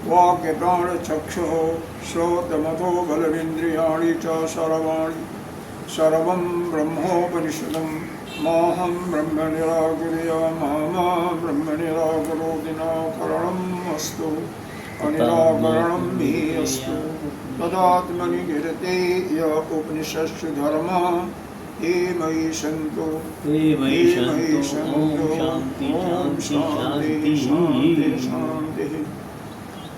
वाक्यप्राणचक्षुः श्रोत्रमथो बलमिन्द्रियाणि च सर्वाणि सर्वं ब्रह्मोपनिषदं माहं ब्रह्म निराकुर्य मा ब्रह्म निराकरोति निराकरणम् अस्तु अनिराकरणं मे अस्तु तदात्मनि गिरते य उपनिषत्सु धर्मः हे मयि सन्तु शान्तिः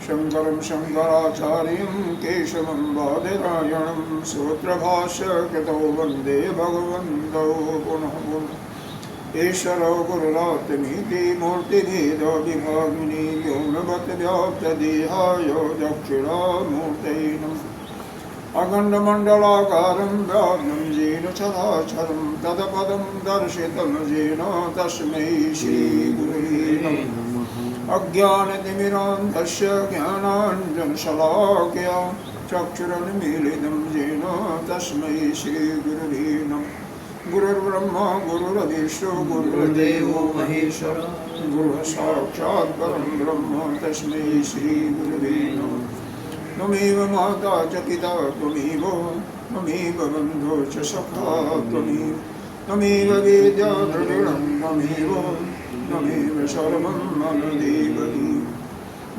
शंकरं शंकराचार्यं केशवं बादरायणं सूत्रभाष्यकृतौ वन्दे भगवन्तौ पुनः पुनः ईश्वरो गुरुरात्मीति मूर्तिभेदविभागिनी व्योमवद्व्याप्तदेहाय दक्षिणामूर्तये नमः अखण्डमण्डलाकारं व्याप्तं येन चराचरं तत्पदं दर्शितं येन तस्मै श्रीगुरुवे नमः अज्ञानतिमिरान्धस्य ज्ञानाञ्जनशलाकया चक्षुरुन्मीलितं येन तस्मै श्रीगुरुवे नमः गुरुर्ब्रह्मा गुरुर्विष्णु गुरुर्देवो महेश्वर गुरुः साक्षात् परं ब्रह्म तस्मै श्रीगुरुवे नमः त्वमेव माता च पिता त्वमेव बन्धो च सखा त्वमेव वेद्या द्रविणं त्वमेव सर्वं मम देवहि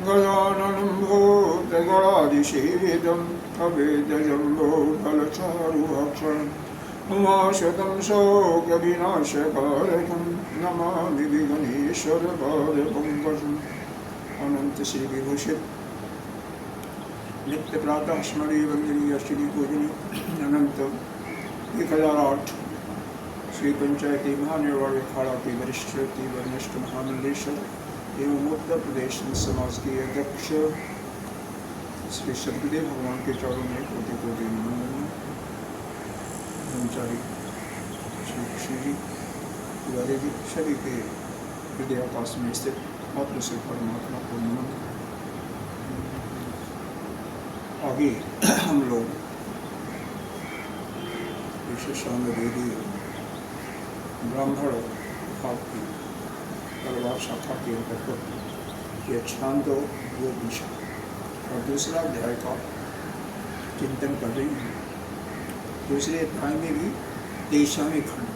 गजाननं भूतगणादिसेवितं अवेद्यजम्बो फलचारुभक्षणम् उमाशतं शोकविनाशकारकं नमामि विघ्नेश्वरपादपङ्कजम् अनंत श्री विभूषित नित्य प्रातः स्मरणीय वंदनीय श्री पूजनीय अनंत 1008 श्री पंचायती महानिर्वाण अखाड़ा के वरिष्ठ वरिष्ठ महामंडलेश्वर एवं उत्तर प्रदेश समाज के अध्यक्ष श्री सदगुरुदेव भगवान के चरणों में कोटि कोटि नमन। ब्रह्मचारी श्री कृष्ण जी तिवारी जी सभी के हृदयाकाश में स्थित मात्र से परमात्मा को नमन। आगे हम लोग विशेषांग वेदी ब्राह्मण भाग की तलवार शाखा के अंतर्गत ये छांदो वो दिशा और दूसरा अध्याय का चिंतन कर रही हैं। दूसरे अध्याय में भी 23वें खंड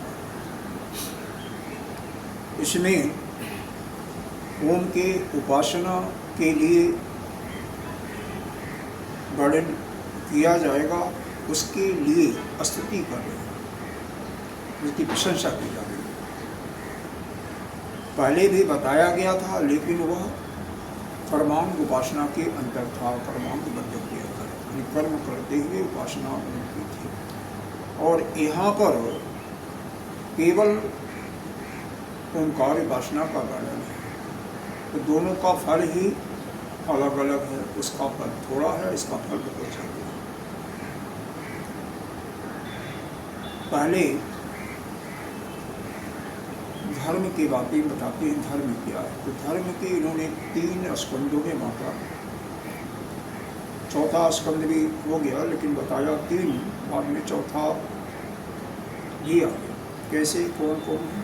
इसमें ओम के उपासना के लिए वर्णन किया जाएगा, उसके लिए स्तुति कर रहे हैं, उसकी प्रशंसा की जा रही है। पहले भी बताया गया था लेकिन वह कर्मांग उपासना के अंतर था, कर्मांग बद्ध के अंतर कर्म करते हुए उपासना उनकी थी। और यहाँ पर केवल ओंकार उपासना का वर्णन है, तो दोनों का फल ही अलग अलग है, उसका फल थोड़ा है, इसका फल बहुत ज़्यादा है। पहले धर्म की बातें बताते हैं, धर्म क्या है। तो धर्म के इन्होंने 3 स्कंदों में बांटा, चौथा स्कंद भी हो गया लेकिन बताया 3, बाद में चौथा दिया। कैसे, कौन कौन है?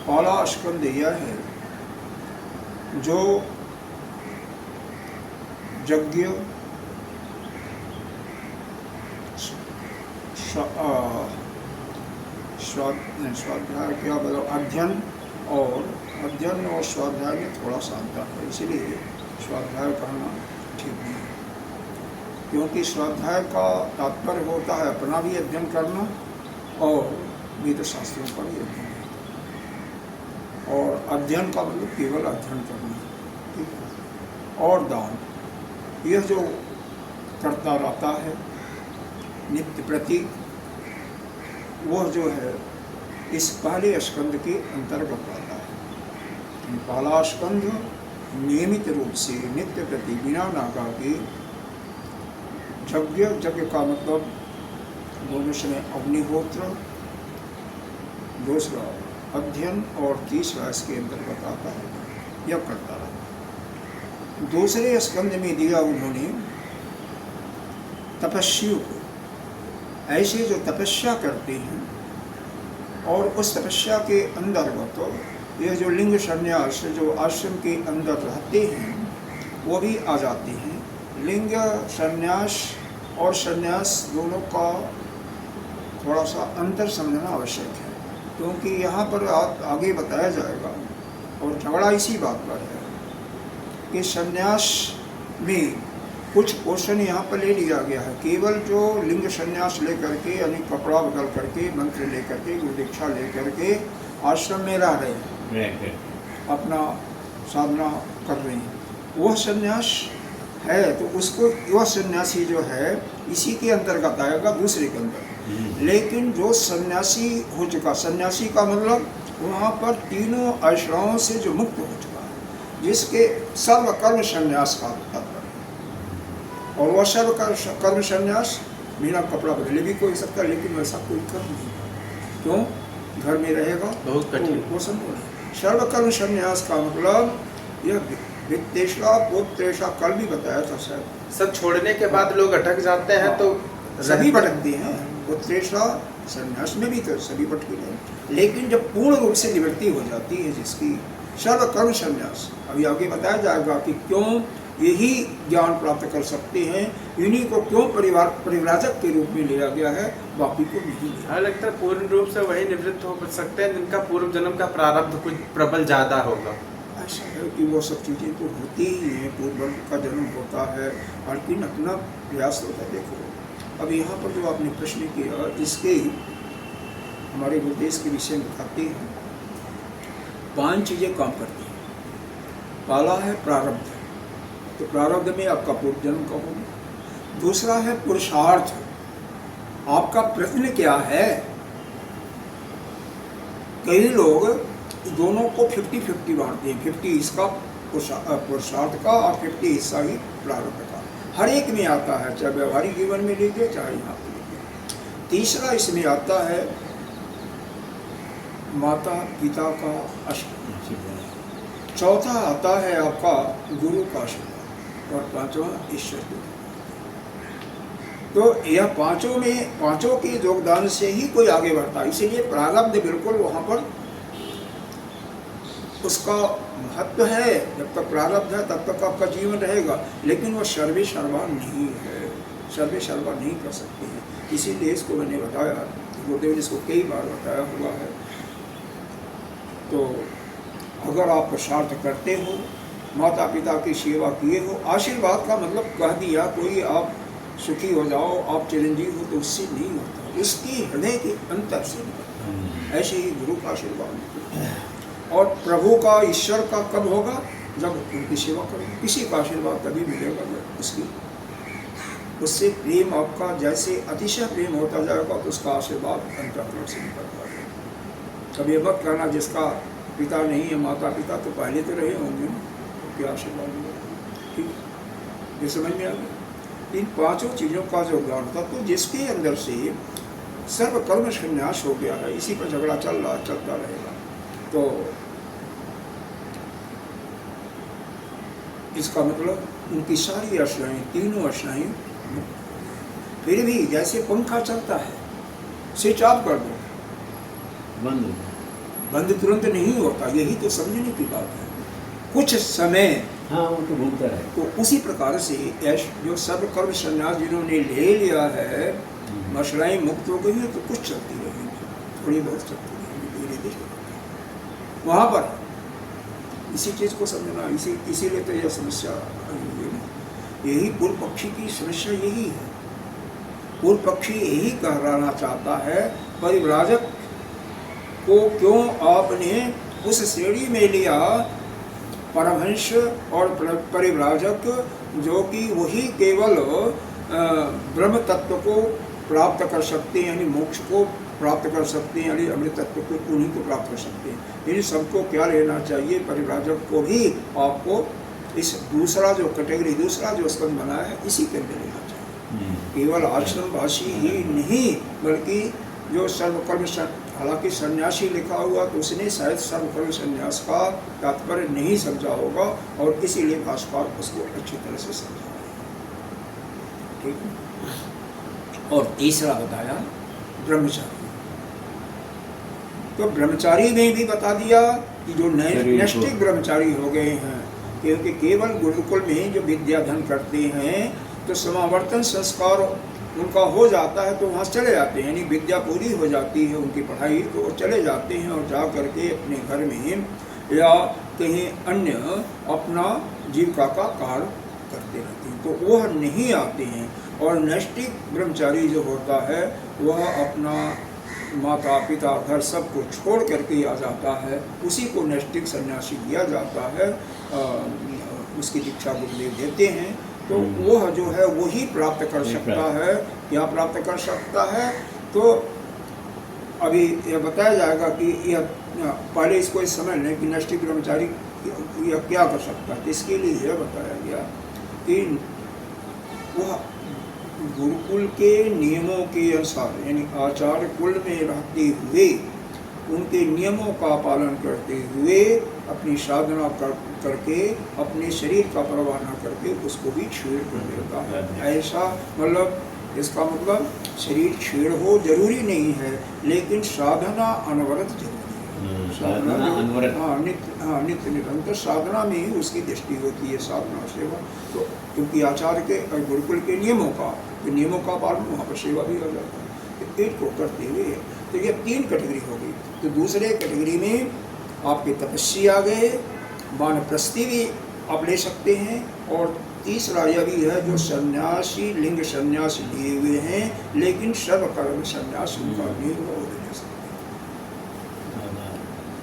पहला स्कंद यह है जो यज्ञ स्वाध्याय क्या मतलब अध्ययन और स्वाध्याय में थोड़ा सा अंतर है, इसलिए स्वाध्याय कहना ठीक नहीं है, क्योंकि स्वाध्याय का तात्पर्य होता है अपना भी अध्ययन करना और वेद शास्त्रों का भी अध्ययन करना, और अध्ययन का मतलब केवल अध्ययन करना, ठीक है। और दान, यह जो करता रहता है नित्य प्रतीक, वह जो है इस पहले स्कंद के अंतर्गत आता है। पहला स्कंद नियमित रूप से नित्य प्रति बिना नागा के यज्ञ का मतलब दोनों समय अग्निहोत्र, दूसरा अध्ययन और तीसरा इसके अंतर्गत आता है यज्ञ करता रहा। दूसरे स्कंद में दिया उन्होंने तपस्वियों को, ऐसे जो तपस्या करते हैं और उस तपस्या के अंतर्गत यह जो लिंग संन्यास जो आश्रम के अंदर रहते हैं वो भी आ जाते हैं। लिंग संन्यास और संन्यास दोनों का थोड़ा सा अंतर समझना आवश्यक है, क्योंकि यहाँ पर आगे बताया जाएगा और झगड़ा इसी बात पर है कि संन्यास में कुछ क्वेश्चन यहाँ पर ले लिया गया है। केवल जो लिंग संन्यास लेकर के यानी कपड़ा बदल करके मंत्र लेकर के गुरु दीक्षा लेकर के आश्रम में रह रहे हैं, अपना साधना कर रहे हैं, वह संन्यास है। तो उसको वह सन्यासी जो है इसी के अंतर्गत आएगा, दूसरे के अंदर। लेकिन जो सन्यासी हो चुका, सन्यासी का मतलब वहाँ पर तीनों आश्रमों से जो मुक्त हो चुका है, जिसके सर्व कर्म संन्यास का तात्पर्य, और वह सर्व कर्म संन्यास बिना कपड़ा बदले भी कोई सकता, लेकिन वैसा कोई कर्म नहीं। क्यों? घर में रहेगा बहुत कठिन, वो संभव है। सर्व कर्म संन्यास का मतलब यह वित्तेशा पोत्रेशा कल भी बताया था सर। सब छोड़ने के बाद लोग अटक जाते हैं, तो सभी भटकते हैं। पुत्रेशा संन्यास में भी तो सभी भटके हैं, लेकिन जब पूर्ण रूप से निवृत्ति हो जाती है जिसकी, सर्व कर्म संन्यास, अभी आगे बताया जाएगा कि क्यों यही ज्ञान प्राप्त कर सकते हैं, इन्हीं को क्यों परिव्राजक के रूप में लिया गया है, बाकी को नहीं लिया। हाँ, लगता है पूर्ण रूप से वही निवृत्त हो सकते हैं जिनका पूर्व जन्म का प्रारब्ध कुछ प्रबल ज्यादा होगा। ऐसा है कि वो सब चीज़ें तो होती ही हैं, पूर्व का जन्म होता है, लेकिन अपना प्रयास होता है। देखो अब यहाँ पर जो आपने प्रश्न किया, इसके हमारे गुरुदेश के विषय में बताते हैं 5 चीज़ें काम करती हैं। पहला है प्रारब्ध, तो प्रारब्ध में आपका पूर्व जन्म का होगा। दूसरा है पुरुषार्थ, आपका प्रश्न क्या है। कई लोग दोनों को 50-50 बांटते हैं, 50 इसका पुरुषार्थ का और 50 हिस्सा ही प्रारब्ध का। हर एक में आता है, चाहे व्यवहारिक जीवन में लीजिए चाहे यहाँ पे लीजिए। तीसरा इसमें आता है माता पिता का आशीर्वाद। चौथा आता है आपका गुरु का आशीर्वाद, और पांचवा ईश्वर का। तो यह पांचों के योगदान से ही कोई आगे बढ़ता है। इसीलिए प्रारब्ध बिल्कुल वहाँ पर उसका महत्व है। जब तक प्रारब्ध है तब तक आपका जीवन रहेगा, लेकिन वह सर्वे सर्वा नहीं है, सर्वे सर्वा नहीं कर सकते हैं। इसीलिए इसको मैंने बताया, गुरुदेव ने इसको कई बार बताया हुआ है। तो अगर आप पुरुषार्थ करते हो, माता पिता की सेवा किए हो, आशीर्वाद का मतलब कह दिया कोई आप सुखी हो जाओ, आप चिरंजीव हो, तो उससे नहीं होता, उसकी हृदय के अंतर से निकलता। ऐसे ही गुरु का आशीर्वाद और प्रभु का, ईश्वर का कब होगा? जब उनकी सेवा करोगे। किसी का आशीर्वाद तभी मिलेगा जब उससे प्रेम आपका जैसे अतिशय प्रेम होता जाएगा, तो उसका आशीर्वाद अंतःकरण से निकलता जाएगा। कभी मत कहना जिसका पिता नहीं है, माता पिता तो पहले तो रहे होंगे, तो क्या आशीर्वाद मिलेगा। ठीक, ये समझ में आ गया। इन 5 चीज़ों का जो ज्ञान था, तो जिसके अंदर से सर्व कर्म संन्यास हो गया है, इसी पर झगड़ा चलता रहेगा। तो इसका मतलब उनकी सारी आशाएं, तीनों आशाएं, फिर भी जैसे पंखा चलता है, स्विच ऑफ कर दो, बंद तुरंत नहीं होता। यही तो समझने की बात है। कुछ समय, हाँ, वो तो घूमता है। तो उसी प्रकार से जो सर्व कर्म संन्यास जिन्होंने ले लिया है, मशलाएं मुक्त हो गई है, तो कुछ चलती रहेगी, थोड़ी बहुत चलती रहेगी, धीरे धीरे। वहाँ पर इसी चीज़ को समझना, इसीलिए तो यह समस्या यही पूर्व पक्षी की समस्या यही है। पूर्व पक्षी यही कहना चाहता है, परिव्राजक को क्यों आपने उस श्रेणी में लिया, परमहंस और परिव्राजक, जो कि वही केवल ब्रह्म तत्व को प्राप्त कर सकते हैं, यानी मोक्ष को प्राप्त कर सकते हैं, यानी अमृतत्व को उन्हीं को प्राप्त कर सकते हैं। यानी सबको क्या लेना चाहिए, परिव्राजक को भी आपको इस दूसरा जो कैटेगरी, दूसरा जो स्कंद बनाया है, इसी के अंदर लेना चाहिए। केवल आश्रमवासी ही नहीं, बल्कि जो सर्वकर्म, हालांकि सन्यासी लिखा हुआ तो उसने शायद सर्वकर्म संन्यास का तात्पर्य नहीं समझा होगा, और इसीलिए भाष्यकार उसको अच्छी तरह से समझा। ठीक है। और तीसरा बताया ब्रह्मचारी। तो ब्रह्मचारी में भी बता दिया कि जो नैष्ठिक ब्रह्मचारी हो गए हैं, क्योंकि केवल गुरुकुल में जो विद्याधन करते हैं तो समावर्तन संस्कार उनका हो जाता है, तो वहाँ चले जाते हैं, यानी विद्या पूरी हो जाती है उनकी पढ़ाई, तो वो चले जाते हैं और जा करके अपने घर में या कहीं अन्य अपना जीविका का कार्य करते रहते हैं, तो वह नहीं आते हैं। और नैष्ठिक ब्रह्मचारी जो होता है वह अपना माता पिता घर सब को छोड़ करके आ जाता है, उसी को नैष्ठिक सन्यासी दिया जाता है, उसकी दीक्षा गुरुदेव देते हैं, तो वह जो है वही प्राप्त कर सकता है। क्या प्राप्त कर सकता है, तो अभी यह बताया जाएगा कि यह पहले इसको इस समझ लें कि नैष्ठिक ब्रह्मचारी यह क्या कर सकता है। इसके लिए यह बताया गया कि वह गुरुकुल के नियमों के अनुसार, यानी आचार्य कुल में रहते हुए उनके नियमों का पालन करते हुए अपनी साधना करके अपने शरीर का परवाह न करके उसको भी छेड़ कर देता है। ऐसा मतलब, इसका मतलब शरीर छेड़ हो जरूरी नहीं है, लेकिन साधना अनवरत जरूरी है। साधना नित्य निरंतर साधना में ही उसकी दृष्टि होती है, साधना सेवा। तो क्योंकि आचार्य के गुरुकुल के नियमों का पालन, वहाँ पर सेवा भी हो जाता है। तो एक को करते हुए, तो ये 3 कैटेगरी हो गई। तो दूसरे कैटेगरी में आपके तपस्वी आ गए, वानप्रस्थी भी आप ले सकते हैं, और तीसरा यह भी है जो सन्यासी लिंग सन्यास लिए हुए हैं, लेकिन सर्वकर्म सन्यास उनका नहीं हुआ, वो ले सकते हैं।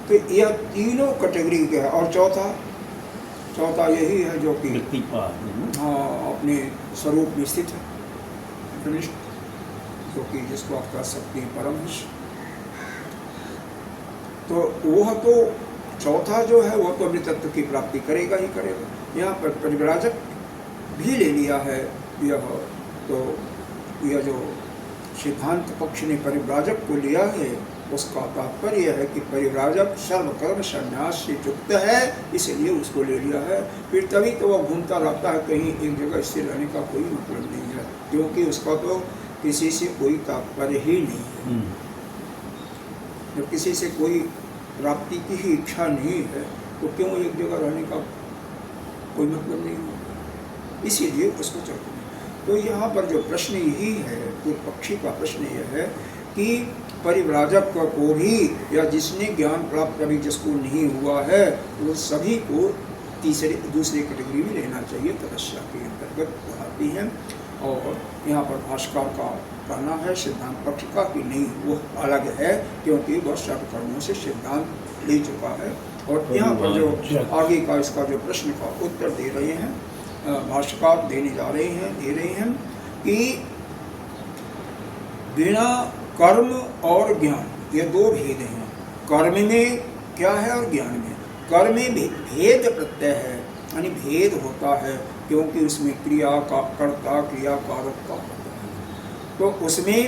तो यह तीनों कैटेगरी के है। और चौथा यही है जो कि अपने स्वरूप में स्थित है, जो कि जिसको आप कह सकते हैं परमहंस। तो वह तो चौथा जो है वह तो अमृतत्व की प्राप्ति करेगा ही करेगा। यहाँ पर परिव्राजक भी ले लिया है यह, तो यह जो सिद्धांत पक्ष ने परिव्राजक को लिया है, उसका तात्पर्य है कि परिव्राजक सर्वकर्म संन्यास से युक्त है, इसलिए उसको ले लिया है। फिर तभी तो वह घूमता रहता है, कहीं एक जगह स्थिर रहने का कोई मतलब नहीं है, क्योंकि उसका तो किसी से कोई तात्पर्य ही नहीं है। जब किसी से कोई प्राप्ति की ही इच्छा नहीं है, तो क्यों एक जगह रहने का कोई मतलब नहीं होगा, इसीलिए उसको चलते हैं। तो यहाँ पर जो प्रश्न यही है, तो पक्षी का प्रश्न यह है कि परिव्राजक को भी, या जिसने ज्ञान प्राप्त कभी जिसको नहीं हुआ है, वो सभी को दूसरे कैटेगरी में लेना चाहिए, तपस्या के अंतर्गत आती हैं। और यहाँ पर भाष्यकार का कहना है सिद्धांत पक्ष का कि नहीं, वो अलग है, क्योंकि वह सर्व कर्मों से सिद्धांत ले चुका है। और यहाँ पर जो आगे का इसका जो प्रश्न का उत्तर दे रहे हैं, भाष्यकार दे रहे हैं कि बिना कर्म और ज्ञान, ये 2 भेद हैं। कर्म में क्या है और ज्ञान में। कर्म में भेद प्रत्यय है, यानी भेद होता है, क्योंकि उसमें क्रिया का कर्ता क्रिया कारक का होता है, तो उसमें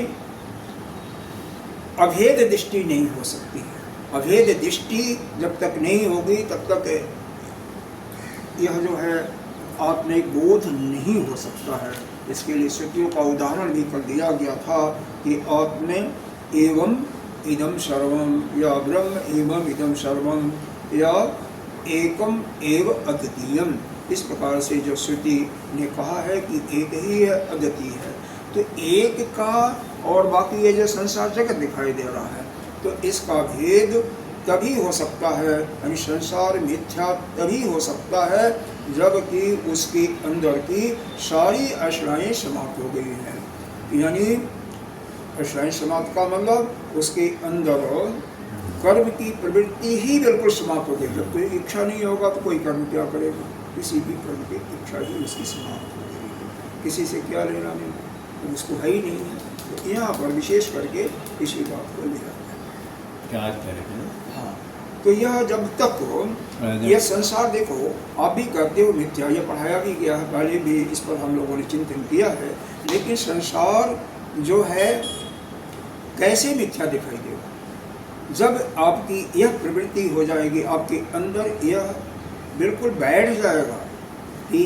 अभेद दृष्टि नहीं हो सकती है। अभेद दृष्टि जब तक नहीं होगी तब तक यह जो है आत्मिक बोध नहीं हो सकता है। इसके लिए श्रुतियों का उदाहरण भी कर दिया गया था कि आत्मे एवं इदम सर्वम, या ब्रह्म एवं इदम सर्वम, या एकम एव अद्वितीयम। इस प्रकार से जो श्रुति ने कहा है कि एक ही है, अद्वितीय है, तो एक का और बाकी ये जो संसार जगत दिखाई दे रहा है, तो इसका भेद तभी हो सकता है, यानी संसार मिथ्या तभी हो सकता है जबकि उसके अंदर की सारी आश्रयें समाप्त हो गई हैं। यानी आश्रयें समाप्त का मतलब उसके अंदर कर्म की प्रवृत्ति ही बिल्कुल समाप्त हो गई। जब कोई इच्छा नहीं होगा तो कोई कर्म क्या करेगा, किसी भी कर्म की इच्छा ही उसकी समाप्त हो गई। किसी से क्या लेना नहीं, तो उसको है ही नहीं है। तो यहाँ पर विशेष करके इसी बात को लिया है। क्या करें ना? हाँ, तो यह जब तक यह संसार देखो, आप भी कहते हो मिथ्या, यह पढ़ाया भी गया है, पहले भी इस पर हम लोगों ने चिंतन किया है, लेकिन संसार जो है कैसे मिथ्या दिखाई देगा? जब आपकी यह प्रवृत्ति हो जाएगी, आपके अंदर यह बिल्कुल बैठ जाएगा कि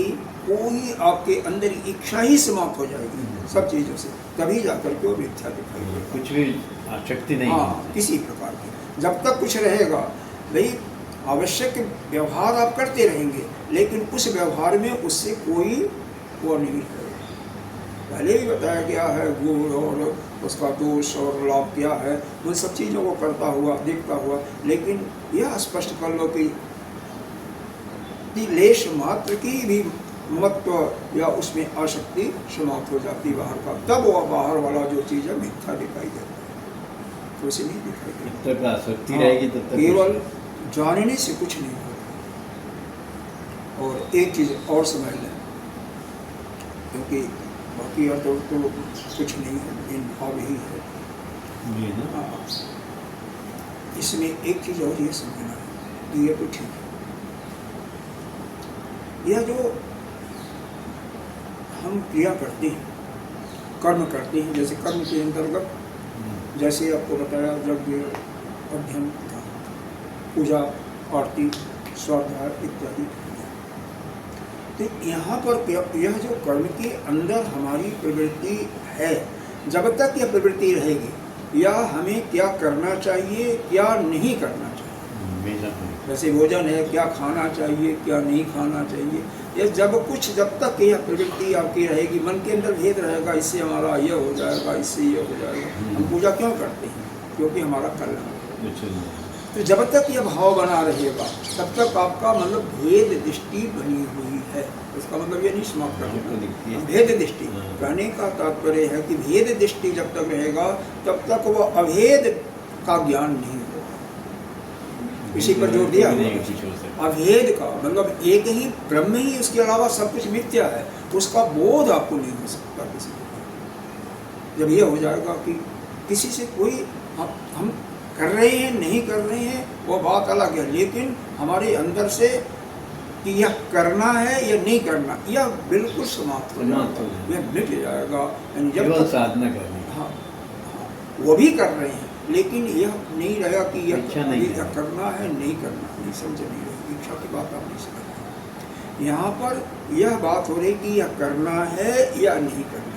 कोई आपके अंदर इच्छा ही समाप्त हो जाएगी सब चीज़ों से, तभी जाकर के वो मिथ्या दिखाई देगा। कुछ भी आसक्ति नहीं। हाँ, किसी प्रकार की जब तक कुछ रहेगा, भाई आवश्यक व्यवहार आप करते रहेंगे, लेकिन उस व्यवहार में उससे कोई वो नहीं है। पहले भी बताया गया है गुण और उसका दोष और लाभ क्या है, उन सब चीज़ों को करता हुआ देखता हुआ, लेकिन यह स्पष्ट कर लो कि लेश मात्र की भी महत्व या उसमें आसक्ति समाप्त हो जाती बाहर का, तब वह बाहर वाला जो चीज़ है मिथ्या दिखाई देता है, तो उसे नहीं दिखाई देता। जब तक आसक्ति रहेगी तब तक केवल जानने से कुछ नहीं होता। और एक चीज़ और समझ लें, क्योंकि बाकी अर्थ तो कुछ नहीं है, इन भाव ही है जी ना। हाँ, इसमें एक चीज़ और ये समझना है कि ये तो ठीक है, यह जो हम क्रिया करते हैं, कर्म करते हैं, जैसे कर्म के अंतर्गत जैसे आपको बताया यज्ञ, अध्ययन, पूजा, आरती, स्वाध्याय इत्यादि, तो यहाँ पर यह जो कर्म के अंदर हमारी प्रवृत्ति है, जब तक यह प्रवृत्ति रहेगी, या हमें क्या करना चाहिए क्या नहीं करना चाहिए, जैसे भोजन है क्या खाना चाहिए क्या नहीं खाना चाहिए, ये जब तक यह प्रवृत्ति आपकी रहेगी, मन के अंदर भेद रहेगा, इससे हमारा यह हो जाएगा, इससे यह हो जाएगा। हम पूजा क्यों करते हैं? क्योंकि हमारा कल्याण। तो जब तक यह भाव बना रहेगा, तब तक आपका मतलब भेद दृष्टि बनी हुई है। इसका मतलब ये नहीं समाप्त करना, भेद दृष्टि कहने का तात्पर्य है कि भेद दृष्टि जब तक रहेगा, तब तक वह अभेद का ज्ञान नहीं होगा। इसी पर जोर दिया, अभेद का मतलब एक ही ब्रह्म ही, उसके अलावा सब कुछ मिथ्या है, उसका बोध आपको नहीं हो सकता किसी को। जब यह हो जाएगा कि किसी से कोई हम कर रहे हैं नहीं कर रहे हैं वो बात अलग है, लेकिन हमारे अंदर से कि यह करना है या नहीं करना, यह बिल्कुल समाप्त हो जाएगा, यह मिट जाएगा। जब साधना करनी, हाँ, वो भी कर रहे हैं, लेकिन यह नहीं रहेगा कि यह करना है नहीं करना, नहीं समझ नहीं रहेगी, इच्छा की बात आप नहीं समझ। यहाँ पर यह बात हो रही कि यह करना है या नहीं करना है,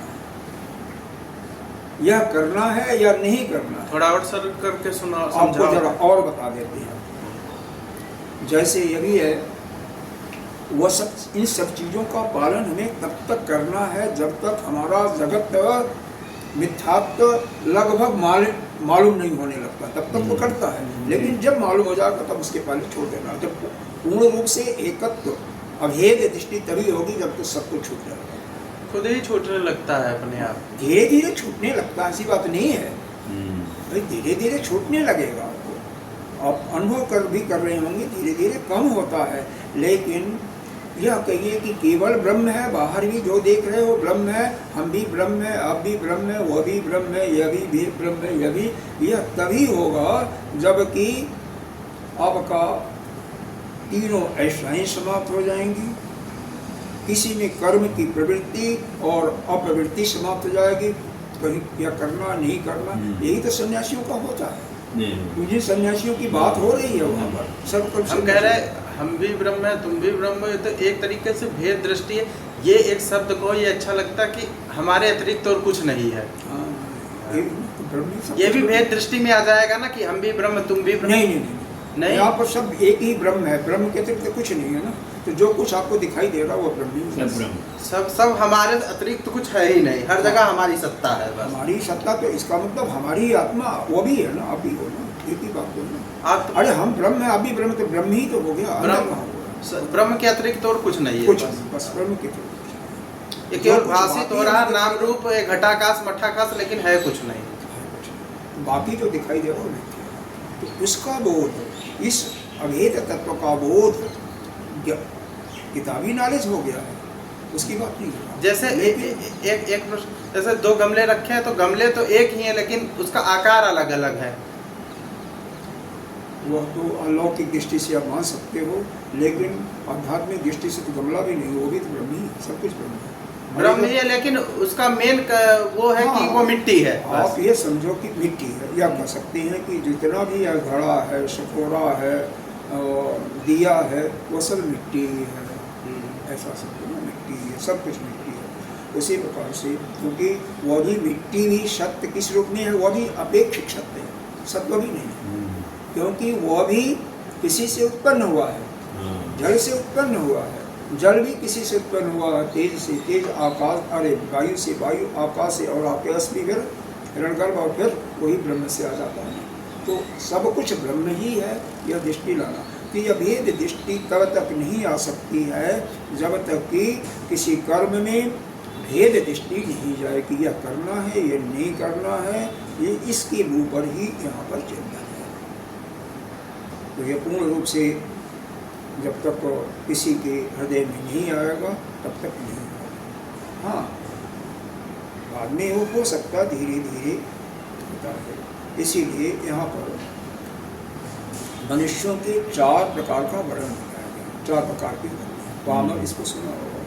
यह करना है या नहीं करना है। थोड़ा और सरल करके सुना, आपको जरा और बता देते हैं। जैसे ये भी है, वह सब इन सब चीज़ों का पालन हमें तब तक करना है जब तक हमारा जगत मिथ्यात्व लगभग मालूम नहीं होने लगता, तब तक वो करता है, लेकिन जब मालूम हो जाएगा तब उसके पहले छोड़ देना। जब पूर्ण रूप से एकत्व अभेद दृष्टि तभी होगी जब तो सब कुछ छूट जाएगा, खुद ही छूटने लगता है अपने आप, धीरे धीरे छूटने लगता है, ऐसी बात नहीं है भाई, धीरे धीरे छूटने लगेगा आपको। आप अनुभव कर भी कर रहे होंगे, धीरे धीरे कम होता है, लेकिन यह कहिए कि केवल ब्रह्म है, बाहर भी जो देख रहे हो ब्रह्म है, हम भी ब्रह्म है, आप भी ब्रह्म है, वह भी ब्रह्म है, यह भी ब्रह्म है, यह भी, यह तभी होगा जबकि आपका तीनों ऐसाएं समाप्त हो जाएंगी, किसी में कर्म की प्रवृत्ति और अप्रवृत्ति समाप्त हो जाएगी, कहीं क्या करना नहीं करना, यही तो सन्यासियों का होता है। मुझे सन्यासियों की बात हो रही है वहाँ पर, सब हम कह रहे हैं हम भी ब्रह्म है तुम भी ब्रह्म हो, तो एक तरीके से भेद दृष्टि है। ये एक शब्द को ये अच्छा लगता कि हमारे अतिरिक्त और कुछ नहीं है, ये भी भेद दृष्टि में आ जाएगा ना कि हम भी ब्रह्म तुम भी ब्रह्म। नहीं, यहाँ पर सब एक ही ब्रह्म है, ब्रह्म के अतिरिक्त कुछ नहीं है ना, तो जो कुछ आपको दिखाई दे रहा है वो ब्रह्म ही, सब हमारे अतिरिक्त कुछ है ही नहीं, हर जगह हमारी सत्ता है बस। हमारी सत्ता, तो इसका मतलब हमारी आत्मा वो भी है ना, आप भी हो ना, एक ही बात हो ना। आप अरे हम ब्रह्म है, आप भी ब्रह्म, तो ब्रह्म ही तो हो गया, ब्रह्म के अतिरिक्त और कुछ नहीं है, कुछ बस ब्रह्म के ये केवल भाषित हो रहा, नाम रूप घटाकाश मठाकाश, लेकिन है कुछ नहीं, बाकी जो दिखाई दे रहा है तो उसका बोध, इस अभेद तत्व का बोध किताबी नॉलेज हो गया है, उसकी बात नहीं है। जैसे एक प्रश्न, जैसे दो गमले रखे हैं तो गमले तो एक ही है लेकिन उसका आकार अलग अलग है। वह तो अलौकिक दृष्टि से आप मान सकते हो, लेकिन आध्यात्मिक दृष्टि से तो गमला भी नहीं, वो भी तो ब्रह्म ही है, सब कुछ ब्रह्म है। ब्रह्म ही है लेकिन उसका मेन वो है कि वो मिट्टी है। आप ये समझो कि मिट्टी है, या कह सकते हैं कि जितना भी यह घड़ा है, सकोरा है, दिया है, वो सब मिट्टी है। ऐसा समझो ना, मिट्टी है, सब कुछ मिट्टी है। उसी प्रकार से क्योंकि वह भी मिट्टी भी सत्य किस रूप में है, वह भी अपेक्षिक सत्य है, सत्य भी नहीं है, क्योंकि वह भी किसी से उत्पन्न हुआ है, जल से उत्पन्न हुआ है, जल भी किसी से उत्पन्न हुआ है, तेज से तेज, आकाश, अरे वायु से वायु, आकाश से, और आकाश भी फिर हिरण्यगर्भ, और फिर वही ब्रह्म से आ जाता है। तो सब कुछ ब्रह्म ही है। यह दृष्टि लाना कि यह भेद दृष्टि तब तक नहीं आ सकती है जब तक कि किसी कर्म में भेद दृष्टि नहीं जाए कि यह करना है, यह नहीं करना है, ये इसके ऊपर ही यहाँ पर चिंतन है। तो यह पूर्ण रूप से जब तक किसी के हृदय में नहीं आएगा तब तक नहीं होगा। हाँ, बाद में वो हो सकता धीरे धीरे होता है। इसीलिए यहाँ पर मनुष्यों के 4 प्रकार का वर्णन किया गया, 4 प्रकार के वर्णन। पामर इसको सुना होगा,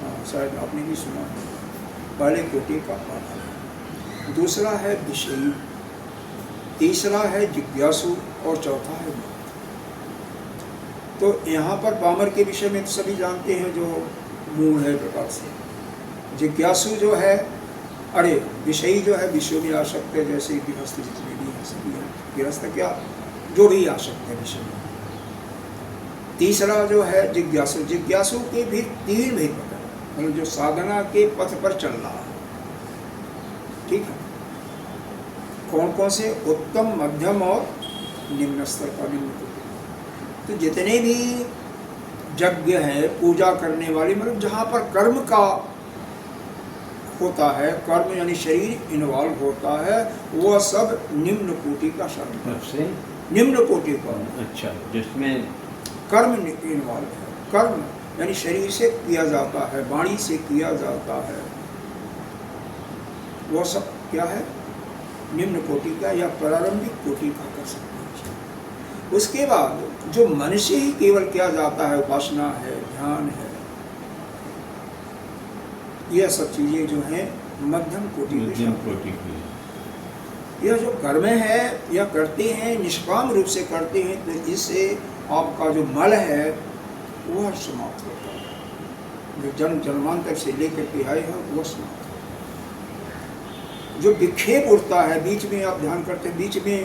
हाँ शायद आपने भी सुना होगा। पहले कोटि का पामर, दूसरा है विषयी, तीसरा है जिज्ञासु, और चौथा है मूर्ख। तो यहाँ पर पामर के विषय में तो सभी जानते हैं, जो मूल है प्रकार से। जिज्ञासु जो है, अरे विषयी जो है, विषयों में आ सकते हैं, जैसे गृहस्थ जितने भी हैं सभी हैं, गृहस्थ क्या जो भी आ सकते हैं विषय में। तीसरा जो है जिज्ञासु, जिज्ञासु के भी 3 भेद पता है, मतलब जो साधना के पथ पर चल रहा है, ठीक है। कौन कौन से? उत्तम, मध्यम और निम्न स्तर का, निम्न कोटि। तो जितने भी यज्ञ है, पूजा करने वाले, मतलब जहाँ पर कर्म का होता है, कर्म यानी शरीर इन्वॉल्व होता है, वह सब निम्न कोटि का शब्द है। निम्न कोटि का, अच्छा, जिसमें कर्म इन्वॉल्व है। कर्म यानी शरीर से किया जाता है, वाणी से किया जाता है, वह सब क्या है? निम्न कोटि का या प्रारंभिक कोटि का कर सकते हैं। उसके बाद जो मन से ही केवल किया जाता है, उपासना है, ध्यान है, यह सब चीजें जो हैं मध्यम कोटि की। यह जो कर्म है, यह करते हैं, निष्काम रूप से करते हैं, तो इससे आपका जो मल है वह समाप्त होता है। जो जन्म जन्मांतर से लेकर के आए हैं वह समाप्त होता है। जो विक्षेप उठता है, बीच में आप ध्यान करते हैं, बीच में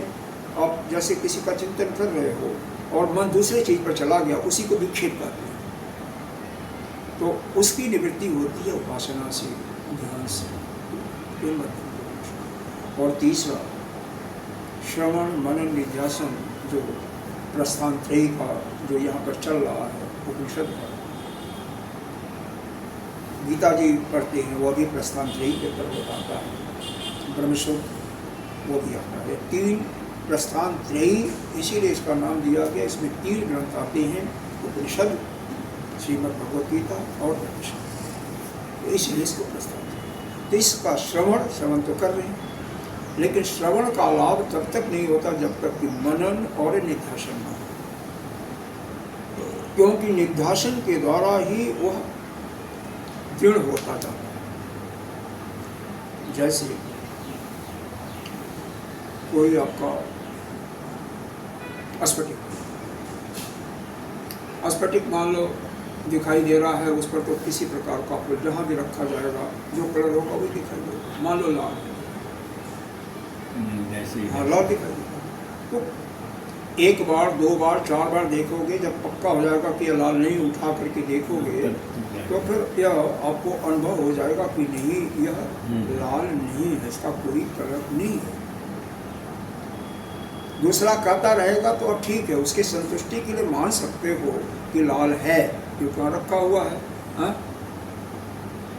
आप जैसे किसी का चिंतन कर रहे हो और मन दूसरे चीज पर चला गया, उसी को विक्षेप कहते हैं। तो उसकी निवृत्ति होती है उपासना से, ध्यान से। और तीसरा श्रवण, मनन, निध्यासन, जो प्रस्थान त्रयी का जो यहाँ पर चल रहा है, उपनिषद का गीता जी पढ़ते हैं, वह भी प्रस्थान त्रयी के अंतर्गत आता है। ब्रह्मसूत्र वो भी आता है। 3 प्रस्थान त्रयी, इसीलिए इसका नाम दिया गया। इसमें 3 ग्रंथ आते हैं, उपनिषद, श्रीमद् भगवद गीता और उपनिषद, इसलिए इसको प्रस्थान। तो इसका श्रवण तो कर रहे हैं, लेकिन श्रवण का लाभ तब तक नहीं होता जब तक कि मनन और निध्यासन न हो, क्योंकि निध्यासन के द्वारा ही वह दृढ़ होता जाता है। जैसे कोई आपका स्फटिक मान लो दिखाई दे रहा है, उस पर तो किसी प्रकार का फूल जहाँ भी रखा जाएगा जो कलर होगा वो दिखाई देगा। मान लो लाल, हाँ लाल दिखाई देगा। तो 1 बार, 2 बार, 4 बार देखोगे, जब पक्का हो जाएगा कि यह लाल नहीं, उठा करके देखोगे तो फिर यह आपको अनुभव हो जाएगा कि नहीं, यह लाल नहीं है, इसका कोई कलर नहीं है। दूसरा कहता रहेगा तो अब ठीक है, उसकी संतुष्टि के लिए मान सकते हो कि लाल है, क्योंकि रखा हुआ है, हाँ?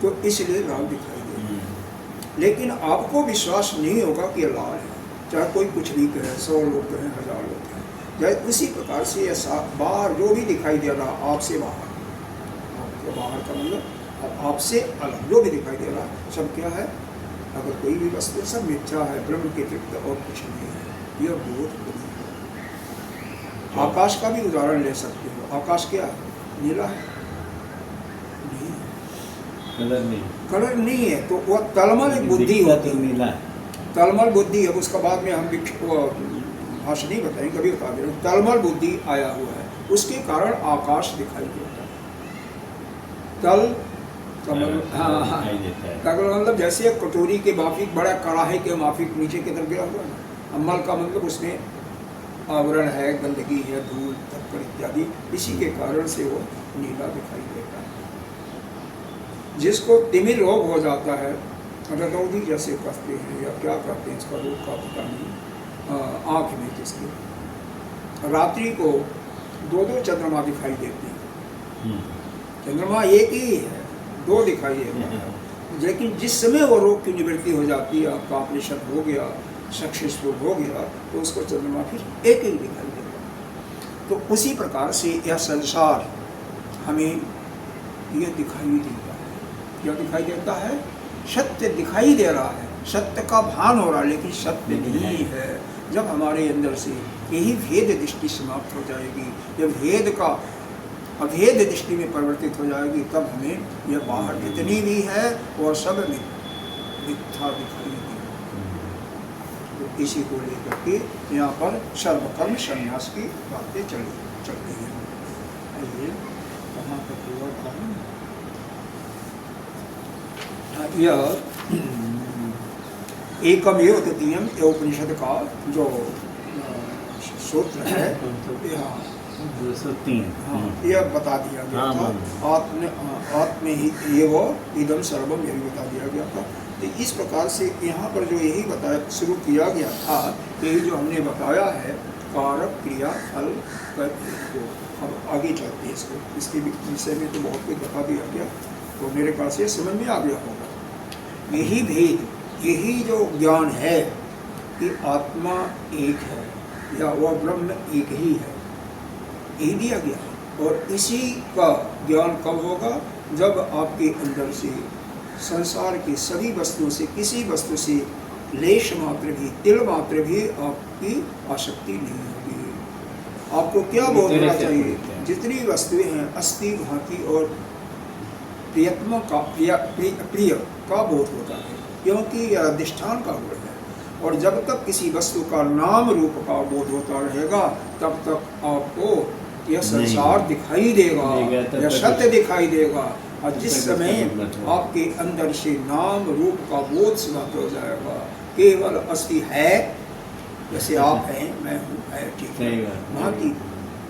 तो इसलिए लाल दिखाई देगा। लेकिन आपको विश्वास नहीं होगा कि लाल है, चाहे कोई कुछ भी कहे, 100 लोग कहें, 1000 लोग कहें। जैसे उसी प्रकार से ऐसा बाहर जो भी दिखाई दे रहा, आपसे बाहर, आपके बाहर का मतलब आपसे अलग जो भी दिखाई दे रहा, सब क्या है? अगर कोई भी वस्तु सब मिथ्या है, ब्रह्म के अतिरिक्त और कुछ नहीं है, यह बोध नहीं है। आकाश का भी उदाहरण ले सकते हो। आकाश क्या है? नीला है? नहीं, कलर नहीं, कलर नहीं है, तो वह तलमल एक बुद्धि दिखता होती तो है, नीला है। तलमल बुद्धि है। उसका बाद में हम भाषा नहीं बताएंगे, कभी बता दे रहे हैं। तलमल बुद्धि आया हुआ है, उसके कारण आकाश दिखाई देता है। तल कमल, हाँ, दिखाई देता है। तल मतलब जैसे एक कटोरी के माफिक, बड़ा कड़ाहे के माफिक नीचे की तरफ गिरा हुआ है। अमल का मतलब उसमें आवरण है, गंदगी है, धूल धक्कड़ इत्यादि, इसी के कारण से वो नीला दिखाई देता है। जिसको तिमिर रोग हो जाता है, रदौदी जैसे कहते हैं या क्या कहते हैं, इसका रोग का पता नहीं, आँख में जिसके रात्रि को दो दो चंद्रमा दिखाई देते हैं। चंद्रमा एक ही है, दो दिखाई देता है। लेकिन जिस समय वो रोग की निवृत्ति हो जाती है, आपका ऑपरेशन हो गया, सक्सेसफुल हो गया, तो उसको चंद्रमा फिर एक ही दिखाई देता। तो उसी प्रकार से यह संसार हमें यह दिखाई देता है। क्या दिखाई देता है? सत्य दिखाई दे रहा है, सत्य का भान हो रहा है, लेकिन सत्य नहीं है। जब हमारे अंदर से यही भेद दृष्टि समाप्त हो जाएगी, जब भेद का अभेद दृष्टि में परिवर्तित हो जाएगी, तब हमें यह बाहर जितनी भी है और सब मिथ्या दिखाई देगी। तो इसी को लेकर के यहाँ पर सर्वकर्म संन्यास की बातें चल रही हैं। आइए कहाँ तक हुआ था? यह एकमेव द्वितीयम ये उपनिषद का जो सूत्र है, यहाँ 203। हाँ, यह बता दिया गया था। आत्म ही एव इदम सर्वम, यही बता दिया गया था। तो इस प्रकार से यहाँ पर जो यही बताया शुरू किया गया था, यही जो हमने बताया है कारक क्रिया फल को। अब आगे चलते हैं इसको, इसके विषय में तो बहुत कुछ बता दिया गया, तो मेरे पास ये समझ में आ गया होगा। यही भेद, यही जो ज्ञान है कि आत्मा एक है या वह ब्रह्म एक ही है, यही दिया गया। और इसी का ज्ञान कब होगा? जब आपके अंदर से संसार की सभी वस्तुओं से, किसी वस्तु से लेश मात्र भी, तिल मात्र भी आपकी आसक्ति नहीं होगी। आपको क्या बोध होना चाहिए? जितनी वस्तुएं हैं अस्थि भांति और प्रियत्म का प्रिय का बोध होता है, क्योंकि यह अधिष्ठान का गुण है। और जब तक किसी वस्तु का नाम रूप का बोध होता रहेगा, तब तक आपको यह संसार दिखाई देगा, यह सत्य दिखाई देगा। और जिस समय आपके अंदर से नाम रूप का बोध समाप्त हो जाएगा, केवल अस्थि है, जैसे आप हैं, मैं हूँ, है, ठीक है, वहाँ की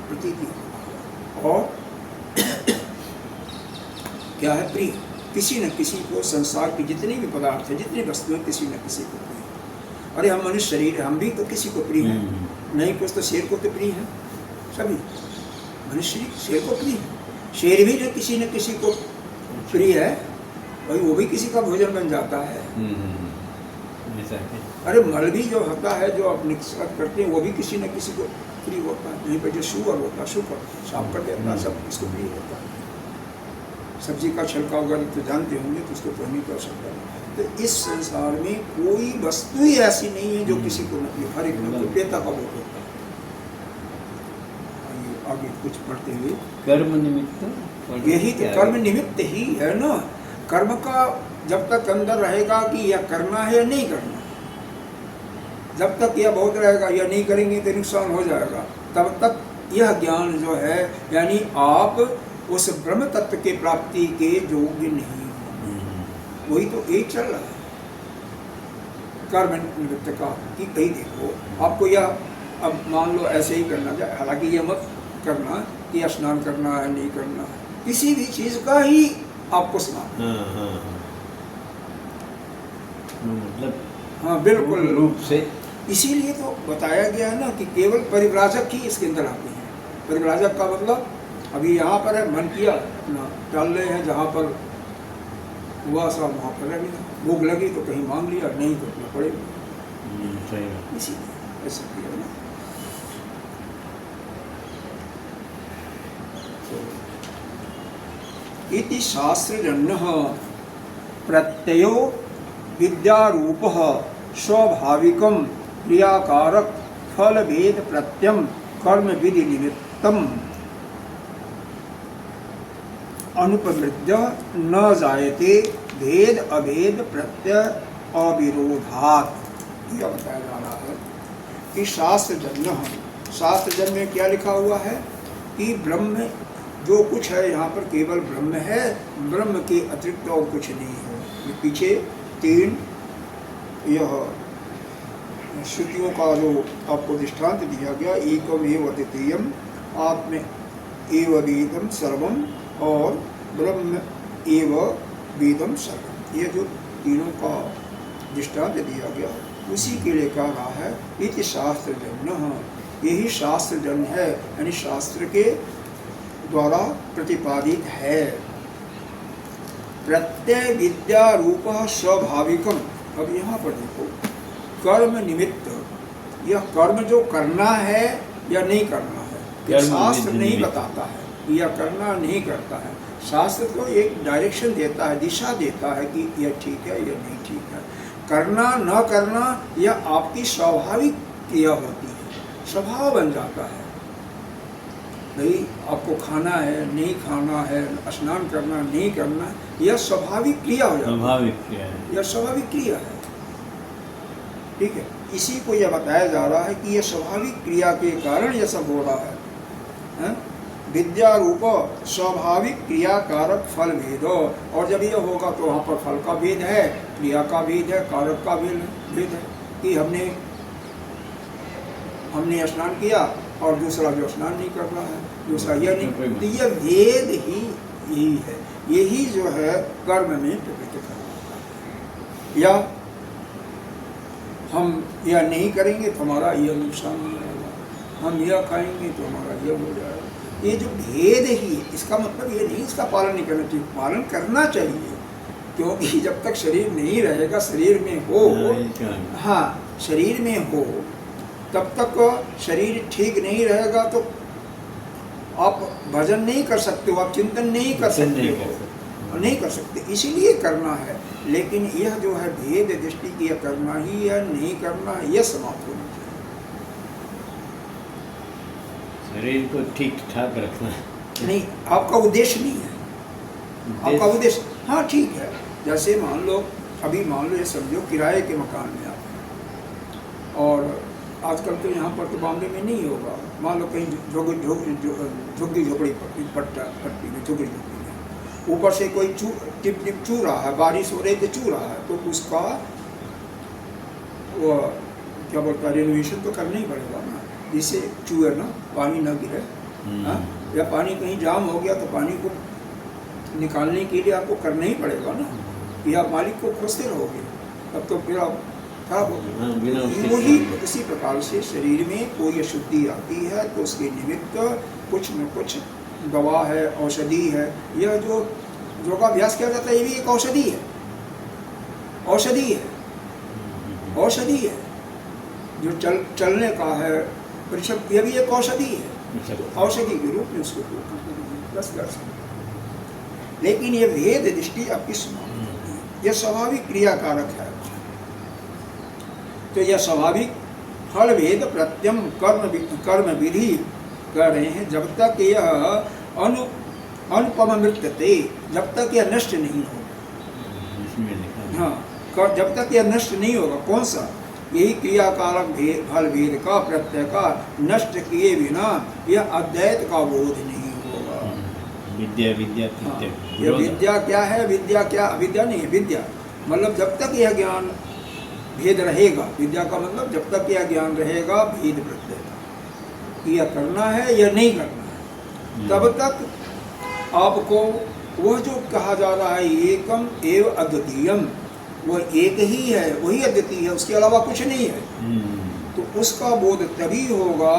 प्रतीति। और क्या है? प्रिय। किसी न किसी को संसार की जितने भी पदार्थ है, जितनी वस्तुएं, किसी न किसी को प्रिय। अरे हम मनुष्य शरीर है, हम भी तो किसी को प्रिय हैं। नहीं कुछ तो शेर को तो प्रिय है, सभी मनुष्य शेर को प्रिय है। शेर भी जो किसी न किसी को प्रिय है, भाई वो भी किसी का भोजन बन जाता है। अरे मल भी जो होता है, जो आप निष्कासित करते हैं, वो भी किसी न किसी को प्रिय होता है। नहीं पर जो शुअर होता है, शुकर साफ कर देता है, सब इसको प्रिय होता है। सब्जी का छिलका अगर तो जानते होंगे, तो उसको तो नहीं कर सकता। तो इस संसार में कोई वस्तु ही ऐसी नहीं है जो किसी को नहीं, हर एक में प्रियता का बोध होता है। आगे कुछ पढ़ते हुए, कर्म निमित्त, यही तो कर्म निमित्त ही है ना। कर्म का जब तक अंदर रहेगा कि यह करना है या नहीं करना, जब तक यह बहुत रहेगा, यह नहीं करेंगे तो नुकसान हो जाएगा, तब तक यह ज्ञान जो है, यानी आप उस ब्रह्म तत्व के प्राप्ति के योग्य नहीं। वही तो एक चल रहा है कर्म निमित्त का, कि कहीं देखो आपको यह, अब मान लो ऐसे ही करना चाहिए, हालांकि यह मत करना कि स्नान करना है, नहीं करना है, किसी भी चीज का ही आपको स्नान। मतलब हाँ बिल्कुल रूप से। इसीलिए तो बताया गया है ना कि केवल परिव्राजक ही इसके अंदर आते हैं। परिव्राजक का मतलब अभी यहाँ पर है, मन किया अपना डाल रहे हैं, जहाँ पर हुआ सा वहाँ पर रह गया, भूख लगी तो कहीं मांग लिया, नहीं तो अपना पड़ेगा। इसीलिए ऐसा किया ना। इति शास्त्रजन्य प्रत्ययो विद्यारूप स्वाभाविकम क्रियाकारक फल भेद प्रत्यम कर्म विधि निमित्तम अनुपवृद्ध न जायते भेद अभेद प्रत्यय अविरोधात्। यह बताया जा रहा है कि शास्त्रजन्य में क्या लिखा हुआ है कि ब्रह्म जो कुछ है यहाँ पर केवल ब्रह्म है, ब्रह्म के अतिरिक्त और कुछ नहीं है। ये पीछे 3 यह श्रुतियों का जो आपको दृष्टांत दिया गया, एकमेव अद्वितीयम आत्म एव वेदम सर्वम और ब्रह्म एव वेदम सर्वम, ये जो तीनों का दृष्टांत दिया गया उसी के लिए कह रहा है इति शास्त्रजन्य, यही शास्त्रजन्य है, यानी शास्त्र के द्वारा प्रतिपादित है। प्रत्यय विद्या रूप स्वाभाविकम। अब यहाँ पर देखो, कर्म निमित्त, यह कर्म जो करना है या नहीं करना है, यह शास्त्र नहीं बताता है, यह करना नहीं करता है। शास्त्र को एक डायरेक्शन देता है, दिशा देता है कि यह ठीक है, यह नहीं ठीक है। करना न करना यह आपकी स्वाभाविक क्रिया होती है, स्वभाव बन जाता है। भाई आपको खाना है, नहीं खाना है, स्नान करना, नहीं करना, यह स्वाभाविक क्रिया हो जाती है, स्वाभाविक क्रिया है, यह स्वाभाविक क्रिया है। ठीक है, इसी को यह बताया जा रहा है कि यह स्वाभाविक क्रिया के कारण यह सब हो रहा है। विद्या रूप स्वाभाविक क्रिया कारक फल भेद, और जब यह होगा तो वहाँ पर फल का भेद है, क्रिया का भेद है, कारक का भेद है कि हमने स्नान किया और दूसरा जो स्नान नहीं कर रहा है, दूसरा यह नहीं, तो यह भेद ही यही है, यही जो है कर्म में प्रकट कर रहा है। या हम यह नहीं करेंगे तो हमारा यह नुकसान हो जाएगा, हम यह खाएंगे तो हमारा यह हो जाएगा। ये जो भेद ही, इसका मतलब ये नहीं इसका पालन नहीं करना चाहिए, पालन करना चाहिए, क्योंकि जब तक शरीर नहीं रहेगा, शरीर में हो, हाँ शरीर में हो, तब तक शरीर ठीक नहीं रहेगा तो आप भजन नहीं कर सकते हो, आप चिंतन नहीं कर सकते हो, नहीं कर सकते, इसीलिए करना है। लेकिन यह जो है भेद दृष्टि की, यह करना ही है, नहीं करना, यह समाप्त होना चाहिए। शरीर को ठीक ठाक रखना नहीं, आपका उद्देश्य नहीं है, आपका उद्देश्य, हाँ ठीक है। जैसे मान लो, अभी मान लो ये समझो किराए के मकान में आप, और आजकल तो यहाँ पर तो बॉम्बे में नहीं होगा, मान लो कहीं झुग्गी झोपड़ी पट्टी में, झुग्गी झोपड़ी में ऊपर से कोई टिप टिप चू रहा है, बारिश हो रही तो चू रहा है, तो उसका वो क्या बोलता है, रेनोवेशन तो करना ही पड़ेगा ना, जिससे चूहे ना पानी ना गिरे। या पानी कहीं जाम हो गया तो पानी को निकालने के लिए आपको करना ही पड़ेगा ना, कि आप मालिक को खोजते रहोगे तब तो फिर आप खराब होगी। वही इसी प्रकार से शरीर में कोई अशुद्धि आती है तो उसके निमित्त कुछ न कुछ दवा है, औषधि है। यह जो योगाभ्यास किया जाता है ये भी एक औषधि है, औषधि है, औषधि है। जो चलने का है परिश्रम, यह भी एक औषधि है, औषधि के रूप में उसको बस कर सकते। लेकिन ये भेद दृष्टि आपकी समाप्त होती है, यह स्वाभाविक क्रियाकारक है। तो यह स्वाभाविक फल भेद प्रत्यम कर्म विधि कर रहे हैं, जब तक यह अनुपमृत्यते, जब तक यह नष्ट नहीं होगा। हाँ, जब तक यह नष्ट नहीं होगा। कौन सा? यही क्रियाकारक भेद, फल भेद का, प्रत्यय का नष्ट किए बिना यह अद्वैत का बोध नहीं होगा। विद्या विद्या यह विद्या क्या है? विद्या क्या? अविद्या नहीं है। विद्या मतलब जब तक यह ज्ञान भेद रहेगा, विद्या का मतलब जब तक यह ज्ञान रहेगा भेद प्रत्यय का, यह करना है या नहीं करना है, तब तक आपको वह जो कहा जा रहा है एकम एव अद्वितीयम, वह एक ही है, वही अद्वितीय है, उसके अलावा कुछ नहीं है। तो उसका बोध तभी होगा